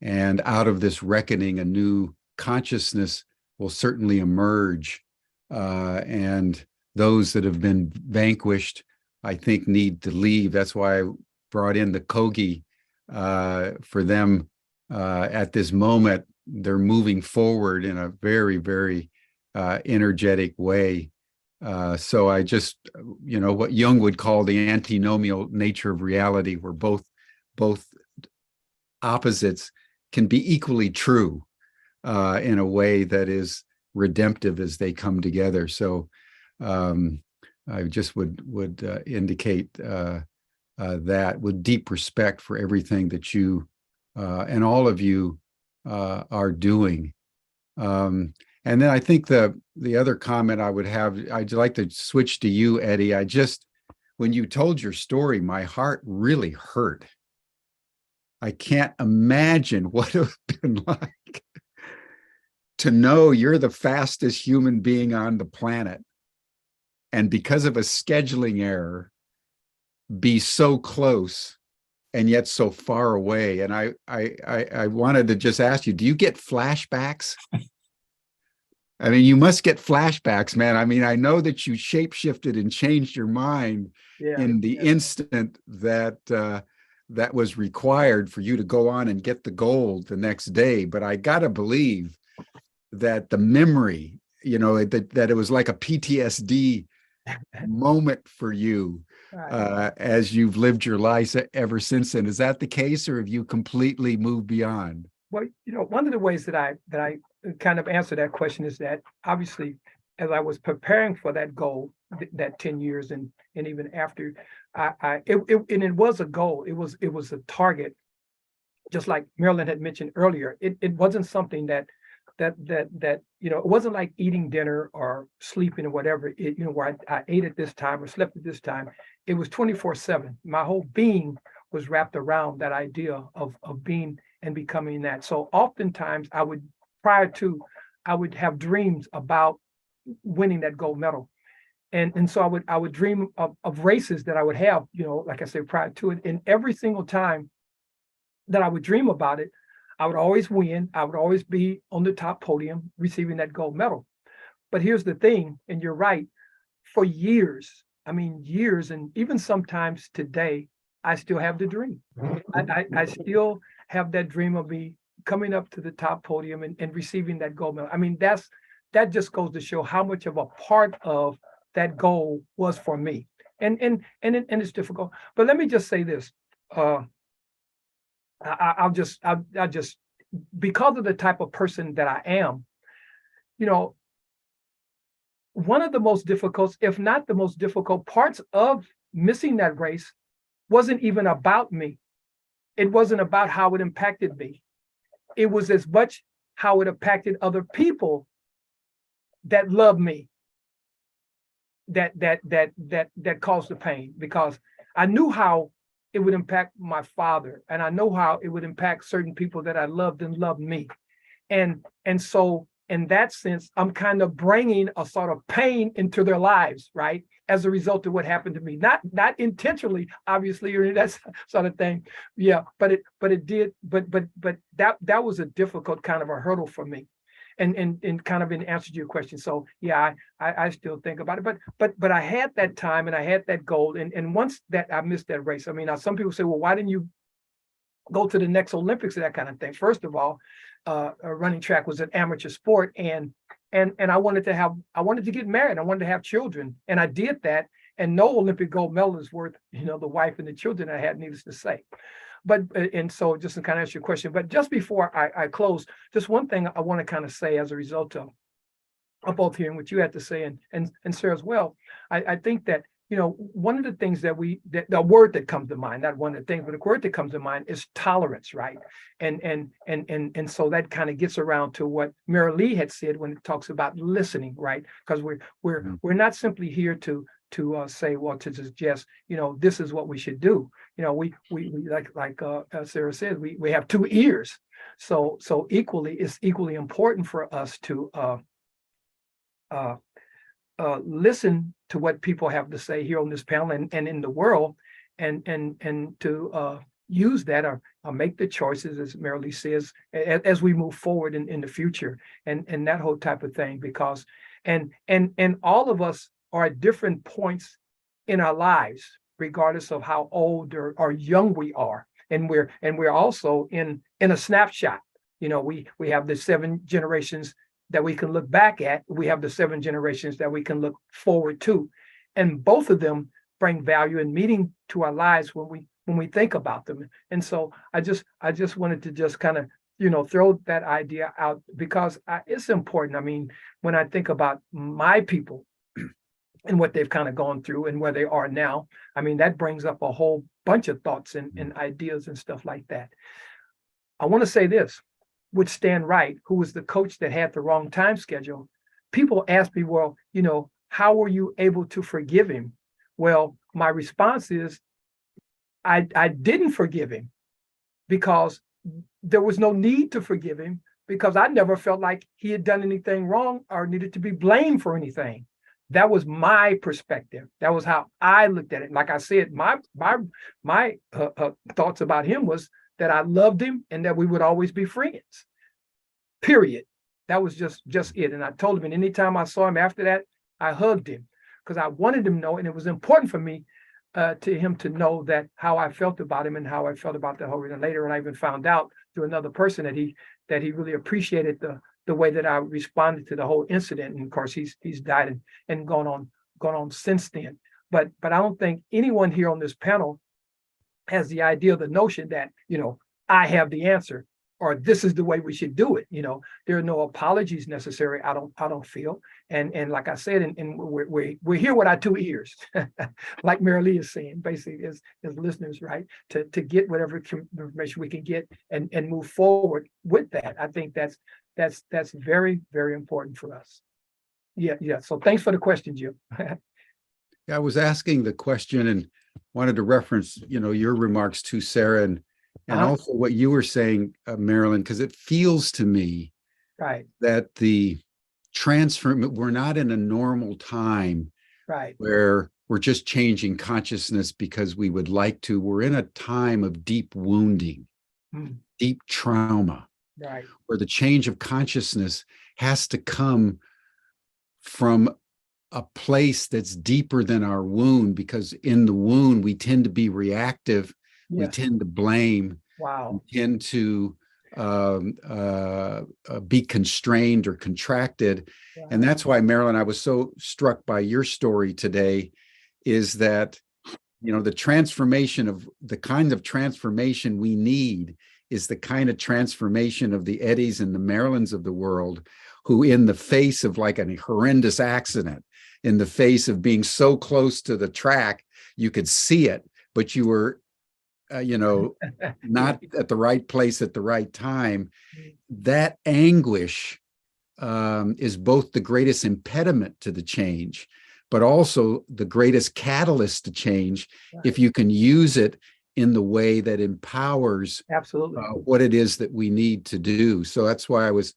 Speaker 1: And out of this reckoning, a new consciousness will certainly emerge. And those that have been vanquished, I think, need to leave. That's why I brought in the Kogi for them at this moment. They're moving forward in a very, very energetic way. So I just, what Jung would call the antinomial nature of reality, where both opposites can be equally true in a way that is redemptive as they come together. So I just would indicate that with deep respect for everything that you and all of you are doing. And then I think the other comment I would have, I'd like to switch to you, Eddie. When you told your story, my heart really hurt. I can't imagine what it would have been like to know you're the fastest human being on the planet, and because of a scheduling error, be so close and yet so far away. And I wanted to just ask you, do you get flashbacks? I mean, you must get flashbacks, man. I mean, I know that you shapeshifted and changed your mind in the instant that that was required for you to go on and get the gold the next day. But I got to believe that the memory, that it was like a PTSD moment for you
Speaker 6: Right.
Speaker 1: as you've lived your life ever since then. Is that the case, or have you completely moved beyond?
Speaker 6: Well, one of the ways that I kind of answer that question is that obviously, as I was preparing for that goal, that 10 years and even after, it was a goal. It was a target. Just like Marilyn had mentioned earlier, it wasn't something that it wasn't like eating dinner or sleeping or whatever. Where I ate at this time or slept at this time. It was 24/7. My whole being was wrapped around that idea of being and becoming that. So oftentimes I would have dreams about winning that gold medal. And so I would dream of races that I would have, like I said, prior to it. And every single time that I would dream about it, I would always win. I would always be on the top podium receiving that gold medal. But here's the thing, and you're right, for years, years, and even sometimes today, I still have the dream. I still have that dream of me coming up to the top podium and receiving that gold medal. That just goes to show how much of a part of that goal was for me. And it's difficult. But let me just say this. I'll just because of the type of person that I am, one of the most difficult, if not the most difficult parts of missing that race wasn't even about me. It wasn't about how it impacted me. It was as much how it impacted other people that love me that caused the pain, because I knew how it would impact my father, and I know how it would impact certain people that I loved and loved me. And so in that sense, I'm kind of bringing a sort of pain into their lives, right? As a result of what happened to me, not intentionally, obviously, or that sort of thing. Yeah, but it did. But that was a difficult kind of a hurdle for me. And kind of in answer to your question. So yeah, I still think about it, but I had that time and I had that goal. And once that I missed that race, now some people say, well, why didn't you go to the next Olympics or that kind of thing? First of all, running track was an amateur sport, and I wanted to get married. I wanted to have children, and I did that. And no Olympic gold medal is worth, the wife and the children I had, needless to say. But and so just to kind of answer your question, but just before I close, just one thing I want to kind of say as a result of both hearing what you had to say and Sarah as well. I think that one of the things that the word that comes to mind, not one of the things, but the word that comes to mind is tolerance, right? And so that kind of gets around to what Mary Lee had said when it talks about listening, right? Because we're not simply here to say, well, to suggest, this is what we should do. We like Sarah said, we have two ears. So it's equally important for us to listen to what people have to say here on this panel and in the world, and to use that or make the choices, as Marilee says, as we move forward in the future, and that whole type of thing. Because and all of us are at different points in our lives, regardless of how old or young we are, and we're also in a snapshot. We have the 7 generations that we can look back at. We have the 7 generations that we can look forward to, and both of them bring value and meaning to our lives when we think about them. And so I just wanted to just kind of throw that idea out, because it's important. When I think about my people and what they've kind of gone through and where they are now, that brings up a whole bunch of thoughts and ideas and stuff like that. I want to say this. With Stan Wright, who was the coach that had the wrong time schedule, people ask me, well, how were you able to forgive him? Well, my response is, I didn't forgive him, because there was no need to forgive him, because I never felt like he had done anything wrong or needed to be blamed for anything. That was my perspective. That was how I looked at it. Like I said, my thoughts about him was that I loved him and that we would always be friends. Period. That was just it. And I told him, and anytime I saw him after that, I hugged him, because I wanted him to know, and it was important for me to him to know that how I felt about him and how I felt about the whole reason. Later, and I even found out through another person that he really appreciated the way that I responded to the whole incident. And of course, he's died and gone gone on since then. But I don't think anyone here on this panel has the idea, the notion that, I have the answer, or this is the way we should do it. There are no apologies necessary. I don't feel. And like I said, and we're here with our 2 ears, like Mary Lee is saying, basically as listeners, right? To get whatever information we can get and move forward with that. I think that's very, very important for us. Yeah. So thanks for the question, Jim.
Speaker 1: I was asking the question and wanted to reference, your remarks to Sarah and also what you were saying, Marilyn, because it feels to me
Speaker 6: right
Speaker 1: that the we're not in a normal time
Speaker 6: right
Speaker 1: where we're just changing consciousness because we would like to. We're in a time of deep wounding, deep trauma,
Speaker 6: right
Speaker 1: where the change of consciousness has to come from a place that's deeper than our wound, because in the wound we tend to be reactive. We tend to blame.
Speaker 6: Wow.
Speaker 1: We tend to be constrained or contracted.
Speaker 6: Wow.
Speaker 1: And that's why, Marilyn, I was so struck by your story today, is that, the transformation of the kind of transformation we need is the kind of transformation of the Eddies and the Marilyns of the world, who in the face of like a horrendous accident, in the face of being so close to the track, you could see it, but you were not at the right place at the right time. That anguish is both the greatest impediment to the change, but also the greatest catalyst to change, if you can use it in the way that empowers
Speaker 6: absolutely
Speaker 1: what it is that we need to do. So that's why I was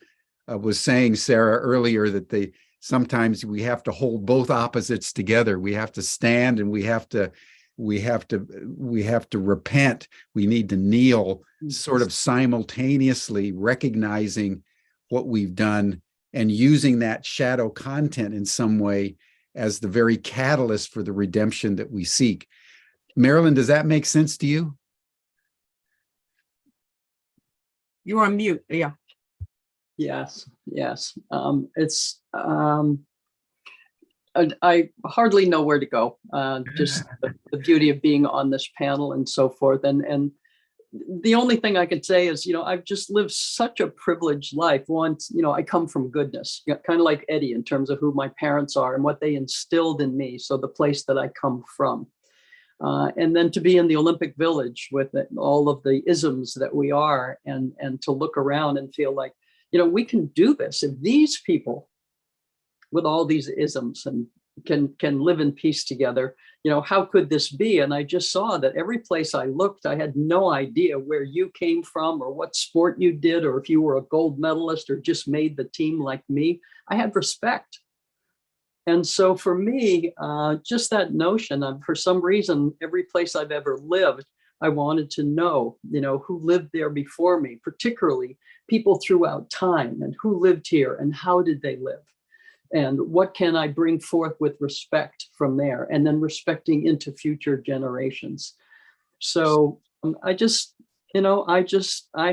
Speaker 1: saying, Sarah, earlier, that sometimes we have to hold both opposites together. We have to stand and we have to repent. We need to kneel, sort of simultaneously recognizing what we've done and using that shadow content in some way as the very catalyst for the redemption that we seek. Marilyn, does that make sense to you?
Speaker 8: You're on mute. Yeah.
Speaker 7: Yes. It's I hardly know where to go. Just the beauty of being on this panel and so forth. And the only thing I could say is, I've just lived such a privileged life. Once, I come from goodness, kind of like Eddie in terms of who my parents are and what they instilled in me. So the place that I come from. And then to be in the Olympic Village with all of the isms that we are, and to look around and feel like, we can do this. If these people with all these isms and can live in peace together, how could this be? And I just saw that every place I looked, I had no idea where you came from or what sport you did, or if you were a gold medalist or just made the team like me. I had respect. And so for me, just that notion of, for some reason, every place I've ever lived, I wanted to know, who lived there before me, particularly people throughout time, and who lived here and how did they live? And what can I bring forth with respect from there, and then respecting into future generations. So I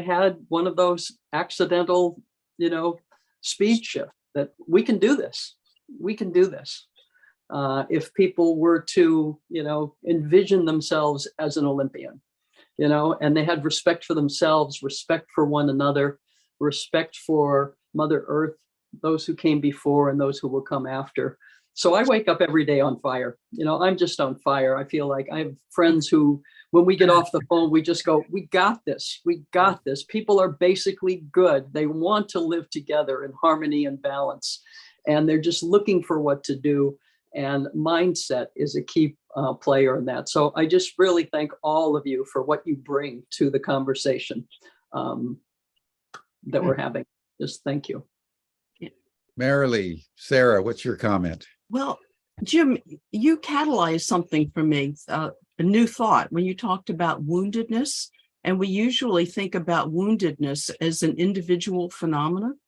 Speaker 7: had one of those accidental, speed shift that we can do this. We can do this. If people were to, envision themselves as an Olympian, and they had respect for themselves, respect for one another, respect for Mother Earth, those who came before and those who will come after. So I wake up every day on fire. I'm just on fire. I feel like I have friends who, when we get off the phone, we just go, we got this. We got this. People are basically good. They want to live together in harmony and balance. And they're just looking for what to do. And mindset is a key player in that. So I just really thank all of you for what you bring to the conversation that we're having. Just thank you.
Speaker 1: Marilee, Sarah, what's your comment?
Speaker 8: Well, Jim, you catalyzed something for me, a new thought when you talked about woundedness. And we usually think about woundedness as an individual phenomenon.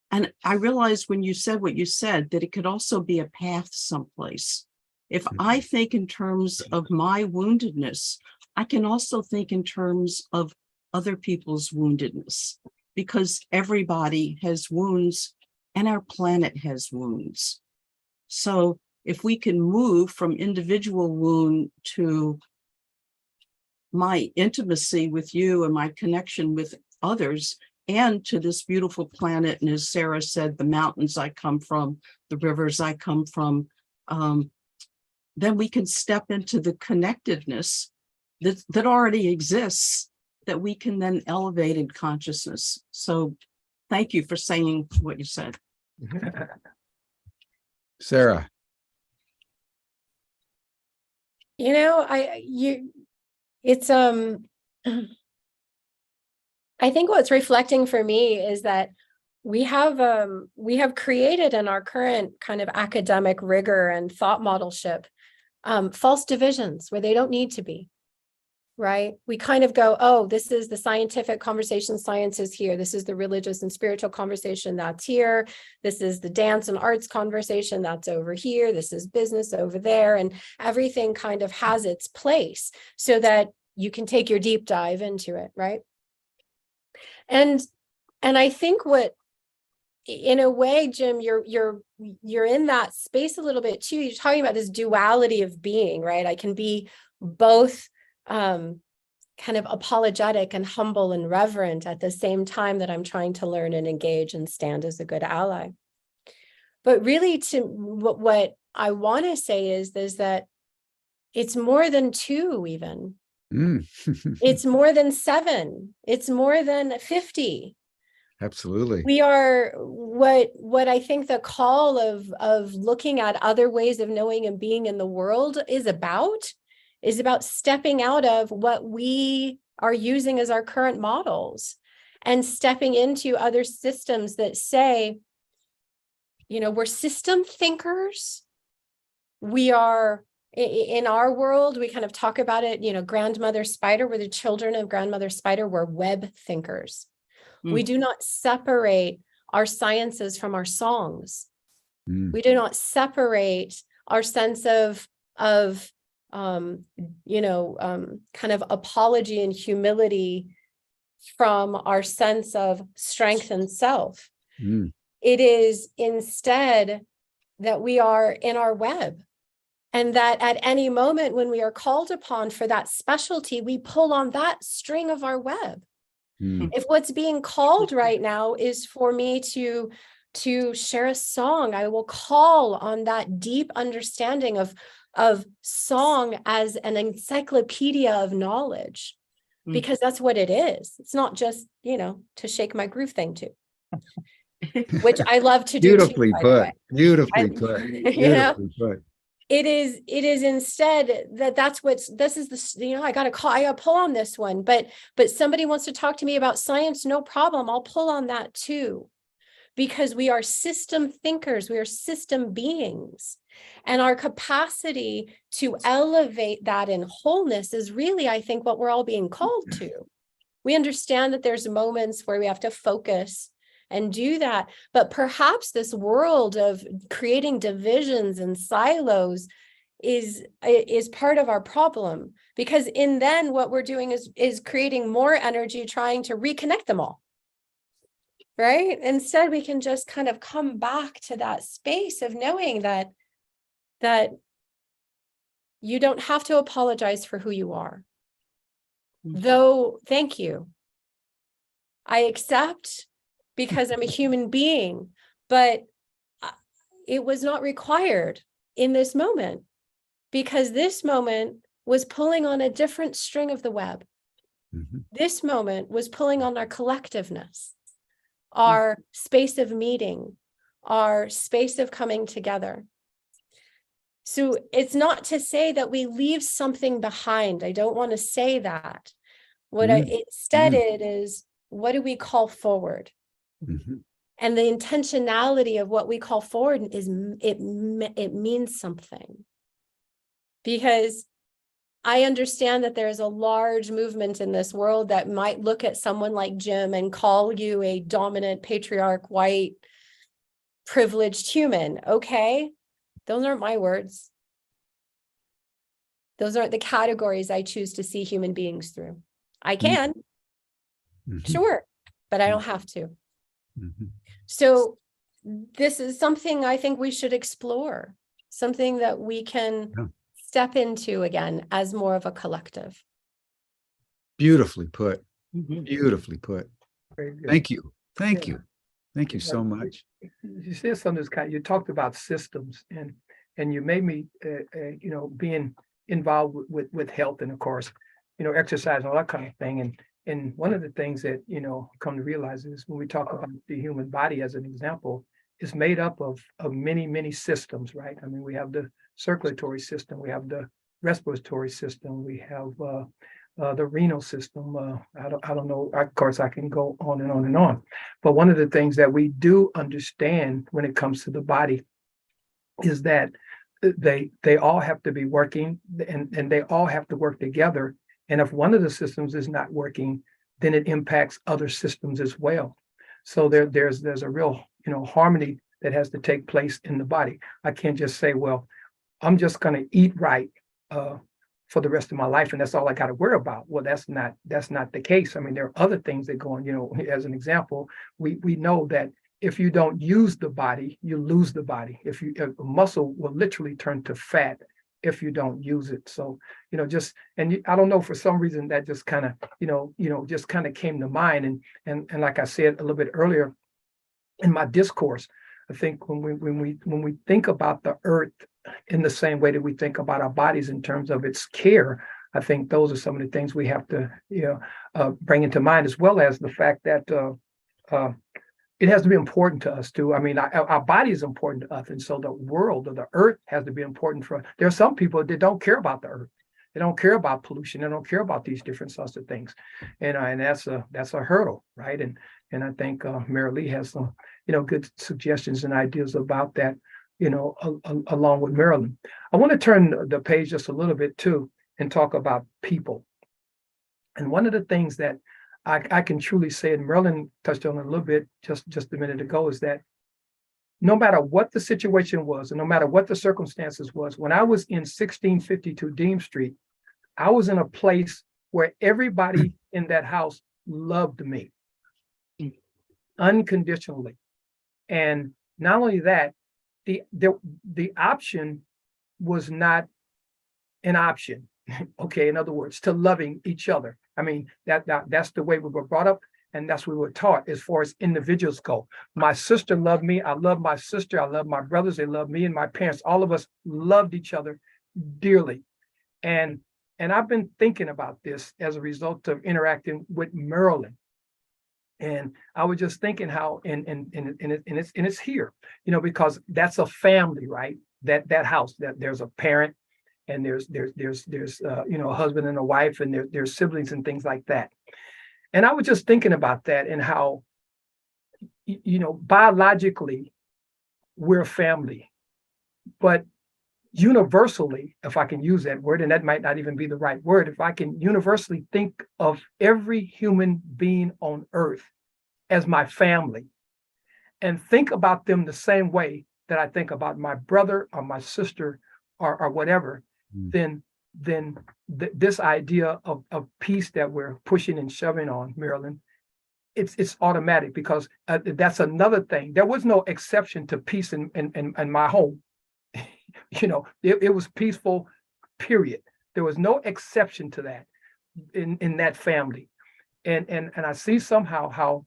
Speaker 8: And I realized when you said what you said, that it could also be a path someplace. If I think in terms of my woundedness, I can also think in terms of other people's woundedness, because everybody has wounds and our planet has wounds. So if we can move from individual wound to my intimacy with you and my connection with others and to this beautiful planet, and as Sarah said, the mountains I come from, the rivers I come from, then we can step into the connectedness that already exists, that we can then elevate in consciousness. So thank you for saying what you said.
Speaker 1: Sarah.
Speaker 9: You know, it's I think what's reflecting for me is that we have created in our current kind of academic rigor and thought modelship false divisions where they don't need to be, right? We kind of go, oh, this is the scientific conversation, science is here. This is the religious and spiritual conversation, that's here. This is the dance and arts conversation, that's over here. This is business over there. And everything kind of has its place so that you can take your deep dive into it, right? And I think what, in a way, Jim, you're in that space a little bit too. You're talking about this duality of being, right? I can be both kind of apologetic and humble and reverent at the same time that I'm trying to learn and engage and stand as a good ally. But really, to what I want to say is that it's more than two, even. It's more than 7. It's more than 50.
Speaker 1: Absolutely.
Speaker 9: We are what I think the call of looking at other ways of knowing and being in the world is about stepping out of what we are using as our current models and stepping into other systems that say, you know, we're system thinkers. We are, in our world, we kind of talk about it, you know, grandmother spider, we're the children of grandmother spider, we're web thinkers. We do not separate our sciences from our songs. We do not separate our sense of kind of apology and humility from our sense of strength and self. It is instead that we are in our web, and that at any moment when we are called upon for that specialty, we pull on that string of our web. If what's being called right now is for me to share a song, I will call on that deep understanding of song as an encyclopedia of knowledge, because that's what it is. It's not just, you know, to shake my groove thing to, which I love to do.
Speaker 1: Beautifully put. Beautifully put. Beautifully put.
Speaker 9: It is instead this is the, you know, I gotta pull on this one, but somebody wants to talk to me about science, no problem. I'll pull on that too, because we are system thinkers, we are system beings. And our capacity to elevate that in wholeness is really, I think, what we're all being called to. We understand that there's moments where we have to focus and do that. But perhaps this world of creating divisions and silos is part of our problem, because in then what we're doing is creating more energy trying to reconnect them all. Right? Instead, we can just kind of come back to that space of knowing that you don't have to apologize for who you are. Though, thank you. I accept, because I'm a human being, but it was not required in this moment, because this moment was pulling on a different string of the web. This moment was pulling on our collectiveness, our space of meeting, our space of coming together. So it's not to say that we leave something behind. I don't want to say that. Instead it is, what do we call forward? And the intentionality of what we call forward is it means something, because I understand that there is a large movement in this world that might look at someone like Jim and call you a dominant, patriarch, white, privileged human. Okay, those aren't my words. Those aren't the categories I choose to see human beings through. I can, sure, but I don't have to. So this is something I think we should explore. something that we can
Speaker 1: Yeah.
Speaker 9: step into again as more of a collective.
Speaker 1: Beautifully put.
Speaker 6: Mhm.
Speaker 1: Beautifully put.
Speaker 6: Very good.
Speaker 1: Thank you. Thank
Speaker 6: Yeah.
Speaker 1: you. Thank you so much.
Speaker 6: You said something that's kind. You talked about systems, and you made me, being involved with health, and of course, exercise and all that kind of thing. And one of the things that come to realize is when we talk about the human body as an example, it's made up of many systems, right? I mean, we have the circulatory system, we have the respiratory system, we have the renal system. I don't know. Of course, I can go on and on and on. But one of the things that we do understand when it comes to the body is that they all have to be working, and they all have to work together. And if one of the systems is not working, then it impacts other systems as well. So there's a real harmony that has to take place in the body. I can't just say, well, I'm just going to eat right for the rest of my life, and that's all I got to worry about. Well, that's not the case. I mean, there are other things that go on. As an example, we know that if you don't use the body, you lose the body. If a muscle will literally turn to fat if you don't use it. So, I don't know, for some reason that just kind of, just kind of came to mind. And like I said a little bit earlier in my discourse, I think when we think about the earth in the same way that we think about our bodies in terms of its care, I think those are some of the things we have to, bring into mind, as well as the fact that it has to be important to us too. I mean, our body is important to us, and so the world, or the earth, has to be important for us. There are some people that don't care about the earth. They don't care about pollution. They don't care about these different sorts of things, and that's a hurdle, right? And I think Mary Lee has some good suggestions and ideas about that, along with Marilyn. I want to turn the page just a little bit too and talk about people. And one of the things that I can truly say, and Marilyn touched on it a little bit just a minute ago, is that no matter what the situation was, and no matter what the circumstances was, when I was in 1652 Dean Street, I was in a place where everybody in that house loved me unconditionally. And not only that, the option was not an option. Okay, in other words, to loving each other. I mean, that's the way we were brought up, and that's what we were taught as far as individuals go. My sister loved me. I love my sister. I love my brothers. They love me, and my parents. All of us loved each other dearly. And I've been thinking about this as a result of interacting with Marilyn. And I was just thinking how, and it's here, because that's a family, right? That house, that there's a parent, and there's a husband and a wife, and there's siblings and things like that. And I was just thinking about that, and how, biologically we're a family, but universally, if I can use that word, and that might not even be the right word, if I can universally think of every human being on earth as my family, and think about them the same way that I think about my brother or my sister or whatever, then this idea of peace that we're pushing and shoving on, Marilyn, it's automatic, because that's another thing. There was no exception to peace in my home. It was peaceful, period. There was no exception to that in that family. And I see somehow how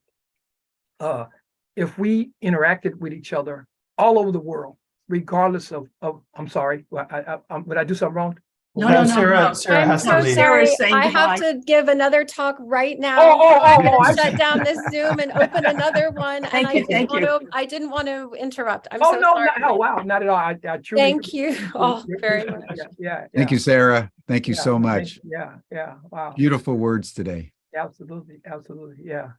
Speaker 6: if we interacted with each other all over the world, regardless of I'm sorry, would I do something wrong?
Speaker 8: No.
Speaker 5: Sarah
Speaker 9: I'm
Speaker 5: has to
Speaker 9: so
Speaker 5: leave.
Speaker 9: sorry.
Speaker 8: Sarah's saying
Speaker 9: I have
Speaker 8: goodbye.
Speaker 9: to give another talk right now.
Speaker 6: I
Speaker 9: I'm gonna shut
Speaker 6: see.
Speaker 9: down this Zoom and open another one. And
Speaker 8: Thank you.
Speaker 9: I didn't want to interrupt. I'm
Speaker 6: Oh
Speaker 9: so
Speaker 6: no,
Speaker 9: sorry.
Speaker 6: no, wow, not at all. I truly
Speaker 9: Thank you all very much.
Speaker 6: Yeah.
Speaker 1: Thank you, Sarah. Thank you so much.
Speaker 6: Yeah. Wow.
Speaker 1: Beautiful words today.
Speaker 6: Absolutely. Yeah.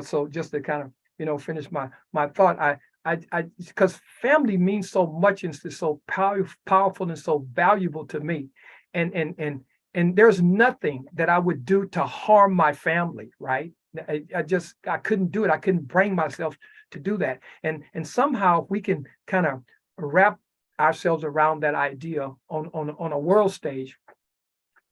Speaker 6: So just to kind of, finish my thought, I because family means so much, and it's so powerful and so valuable to me, and there's nothing that I would do to harm my family, right? I couldn't do it. I couldn't bring myself to do that, and somehow we can kind of wrap ourselves around that idea on a world stage,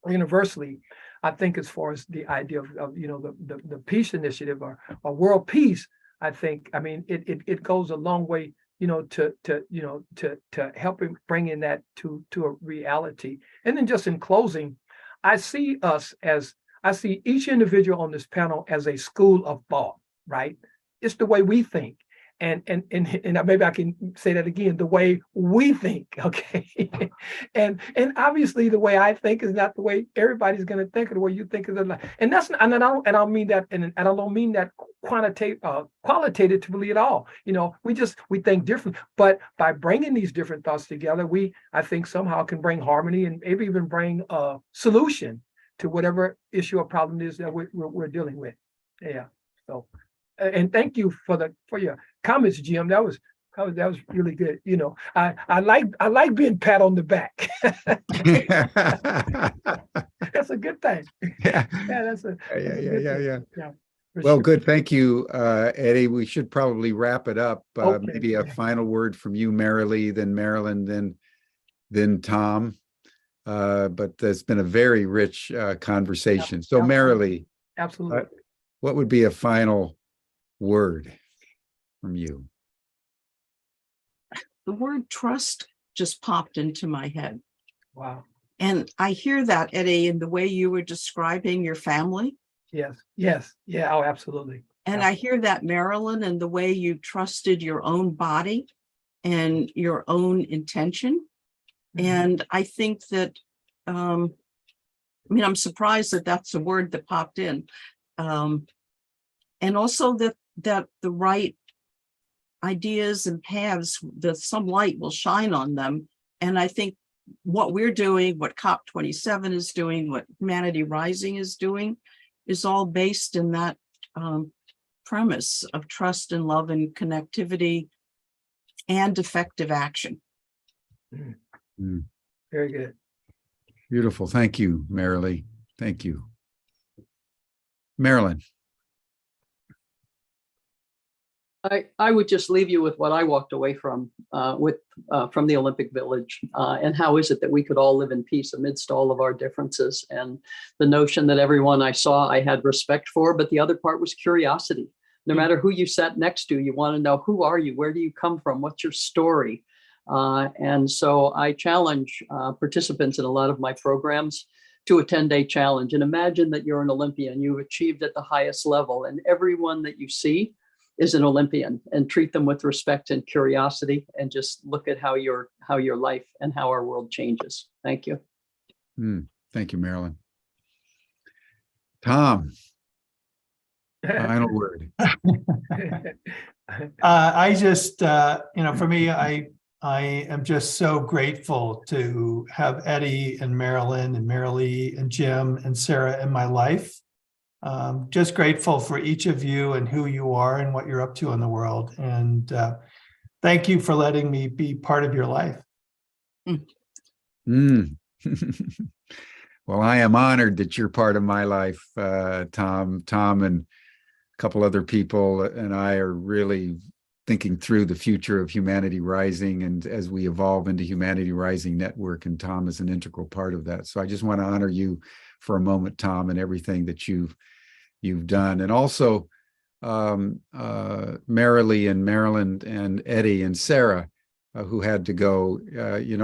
Speaker 6: universally. I think as far as the idea of the peace initiative or world peace, I mean, it goes a long way to help him bring in that to a reality. And then just in closing, I see each individual on this panel as a school of thought, right? It's the way we think. And maybe I can say that again, the way we think, okay? and obviously the way I think is not the way everybody's going to think, or the way you think is not. And that's and I don't mean that, and I don't mean that qualitatively at all. We think different, but by bringing these different thoughts together, I think somehow can bring harmony and maybe even bring a solution to whatever issue or problem it is that we're dealing with. Yeah. So, and thank you for your comments, Jim. That was really good. I like being pat on the back. That's a good thing.
Speaker 1: Yeah.
Speaker 6: That's a
Speaker 1: Yeah.
Speaker 6: for
Speaker 1: Well,
Speaker 6: sure.
Speaker 1: good. Thank you, Eddie. We should probably wrap it up.
Speaker 6: Okay.
Speaker 1: Maybe a final word from you, Marilee, then Marilyn, then Tom. But it's been a very rich conversation. So, Marilee,
Speaker 6: Absolutely.
Speaker 1: what would be a final word from you?
Speaker 8: The word trust just popped into my head.
Speaker 6: Wow.
Speaker 8: And I hear that, Eddie, in the way you were describing your family.
Speaker 6: Yes. Yeah. Oh, absolutely.
Speaker 8: And I hear that, Marilyn, and the way you trusted your own body and your own intention.
Speaker 6: Mhm.
Speaker 8: And I think that, I'm surprised that that's a word that popped in. And also that the right ideas and paths, that some light will shine on them. And I think what we're doing, what COP27 is doing, what Humanity Rising is doing, is all based in that premise of trust and love and connectivity and effective action.
Speaker 6: Very good.
Speaker 1: Beautiful. Thank you, Marilee. Thank you. Marilyn.
Speaker 7: I would just leave you with what I walked away from from the Olympic Village, and how is it that we could all live in peace amidst all of our differences, and the notion that everyone I saw I had respect for, but the other part was curiosity. No matter who you sat next to, you want to know, who are you? Where do you come from? What's your story? And so I challenge participants in a lot of my programs to a 10-day challenge, and imagine that you're an Olympian, you've achieved at the highest level, and everyone that you see is an Olympian, and treat them with respect and curiosity, and just look at how your life and how our world changes. Thank you.
Speaker 1: Thank you, Marilyn. Tom, final word.
Speaker 5: I just, for me, I am just so grateful to have Eddie and Marilyn and Marilee and Jim and Sarah in my life. Just grateful for each of you and who you are and what you're up to in the world. And thank you for letting me be part of your life.
Speaker 1: Well, I am honored that you're part of my life, Tom. Tom and a couple other people and I are really thinking through the future of Humanity Rising, and as we evolve into Humanity Rising Network, and Tom is an integral part of that. So I just want to honor you for a moment, Tom, and everything that you've done. And also Marilee and Marilyn and Eddie and Sarah, who had to go.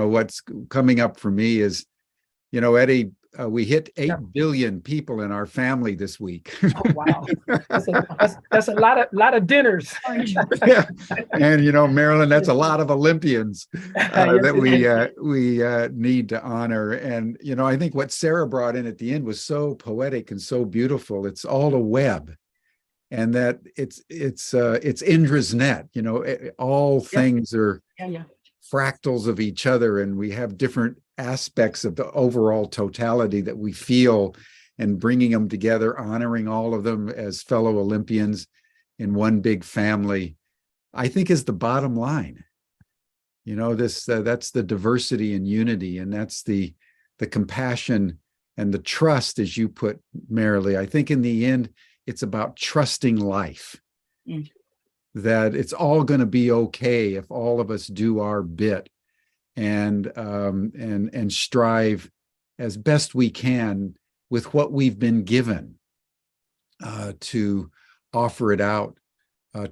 Speaker 1: What's coming up for me is, Eddie, we hit 8 billion people in our family this week.
Speaker 6: Oh, wow. That's a lot of dinners.
Speaker 1: Yeah. And Marilyn, that's a lot of Olympians that we need to honor. And I think what Sarah brought in at the end was so poetic and so beautiful. It's all a web, and that it's Indra's net. All things are fractals of each other, and we have different aspects of the overall totality that we feel, and bringing them together, honoring all of them as fellow Olympians in one big family, I think is the bottom line. That's the diversity and unity, and that's the compassion and the trust, as you put, Marilee. I think in the end, it's about trusting life, that it's all going to be okay if all of us do our bit and strive as best we can with what we've been given to offer it out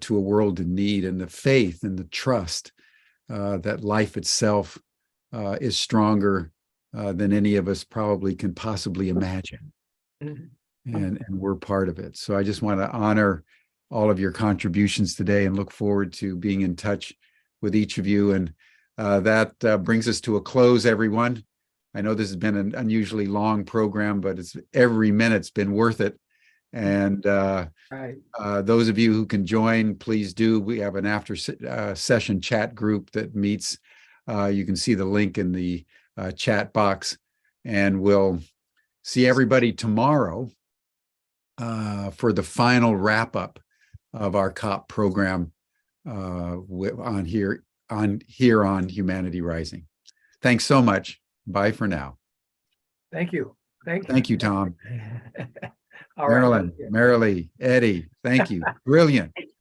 Speaker 1: to a world in need, and the faith and the trust that life itself is stronger than any of us probably can possibly imagine.
Speaker 6: Mhm.
Speaker 1: And we're part of it. So I just want to honor all of your contributions today and look forward to being in touch with each of you. And that brings us to a close, everyone. I know this has been an unusually long program, but every minute's been worth it. And
Speaker 6: Right.
Speaker 1: those of you who can join, please do. We have an after session chat group that meets. You can see the link in the chat box, and we'll see everybody tomorrow for the final wrap up of our COP program on Humanity Rising. Thanks so much. Bye for now.
Speaker 6: Thank you.
Speaker 1: Thank you, Tom.
Speaker 6: All right.
Speaker 1: Marilyn, Marilee, Eddie, thank you. Brilliant.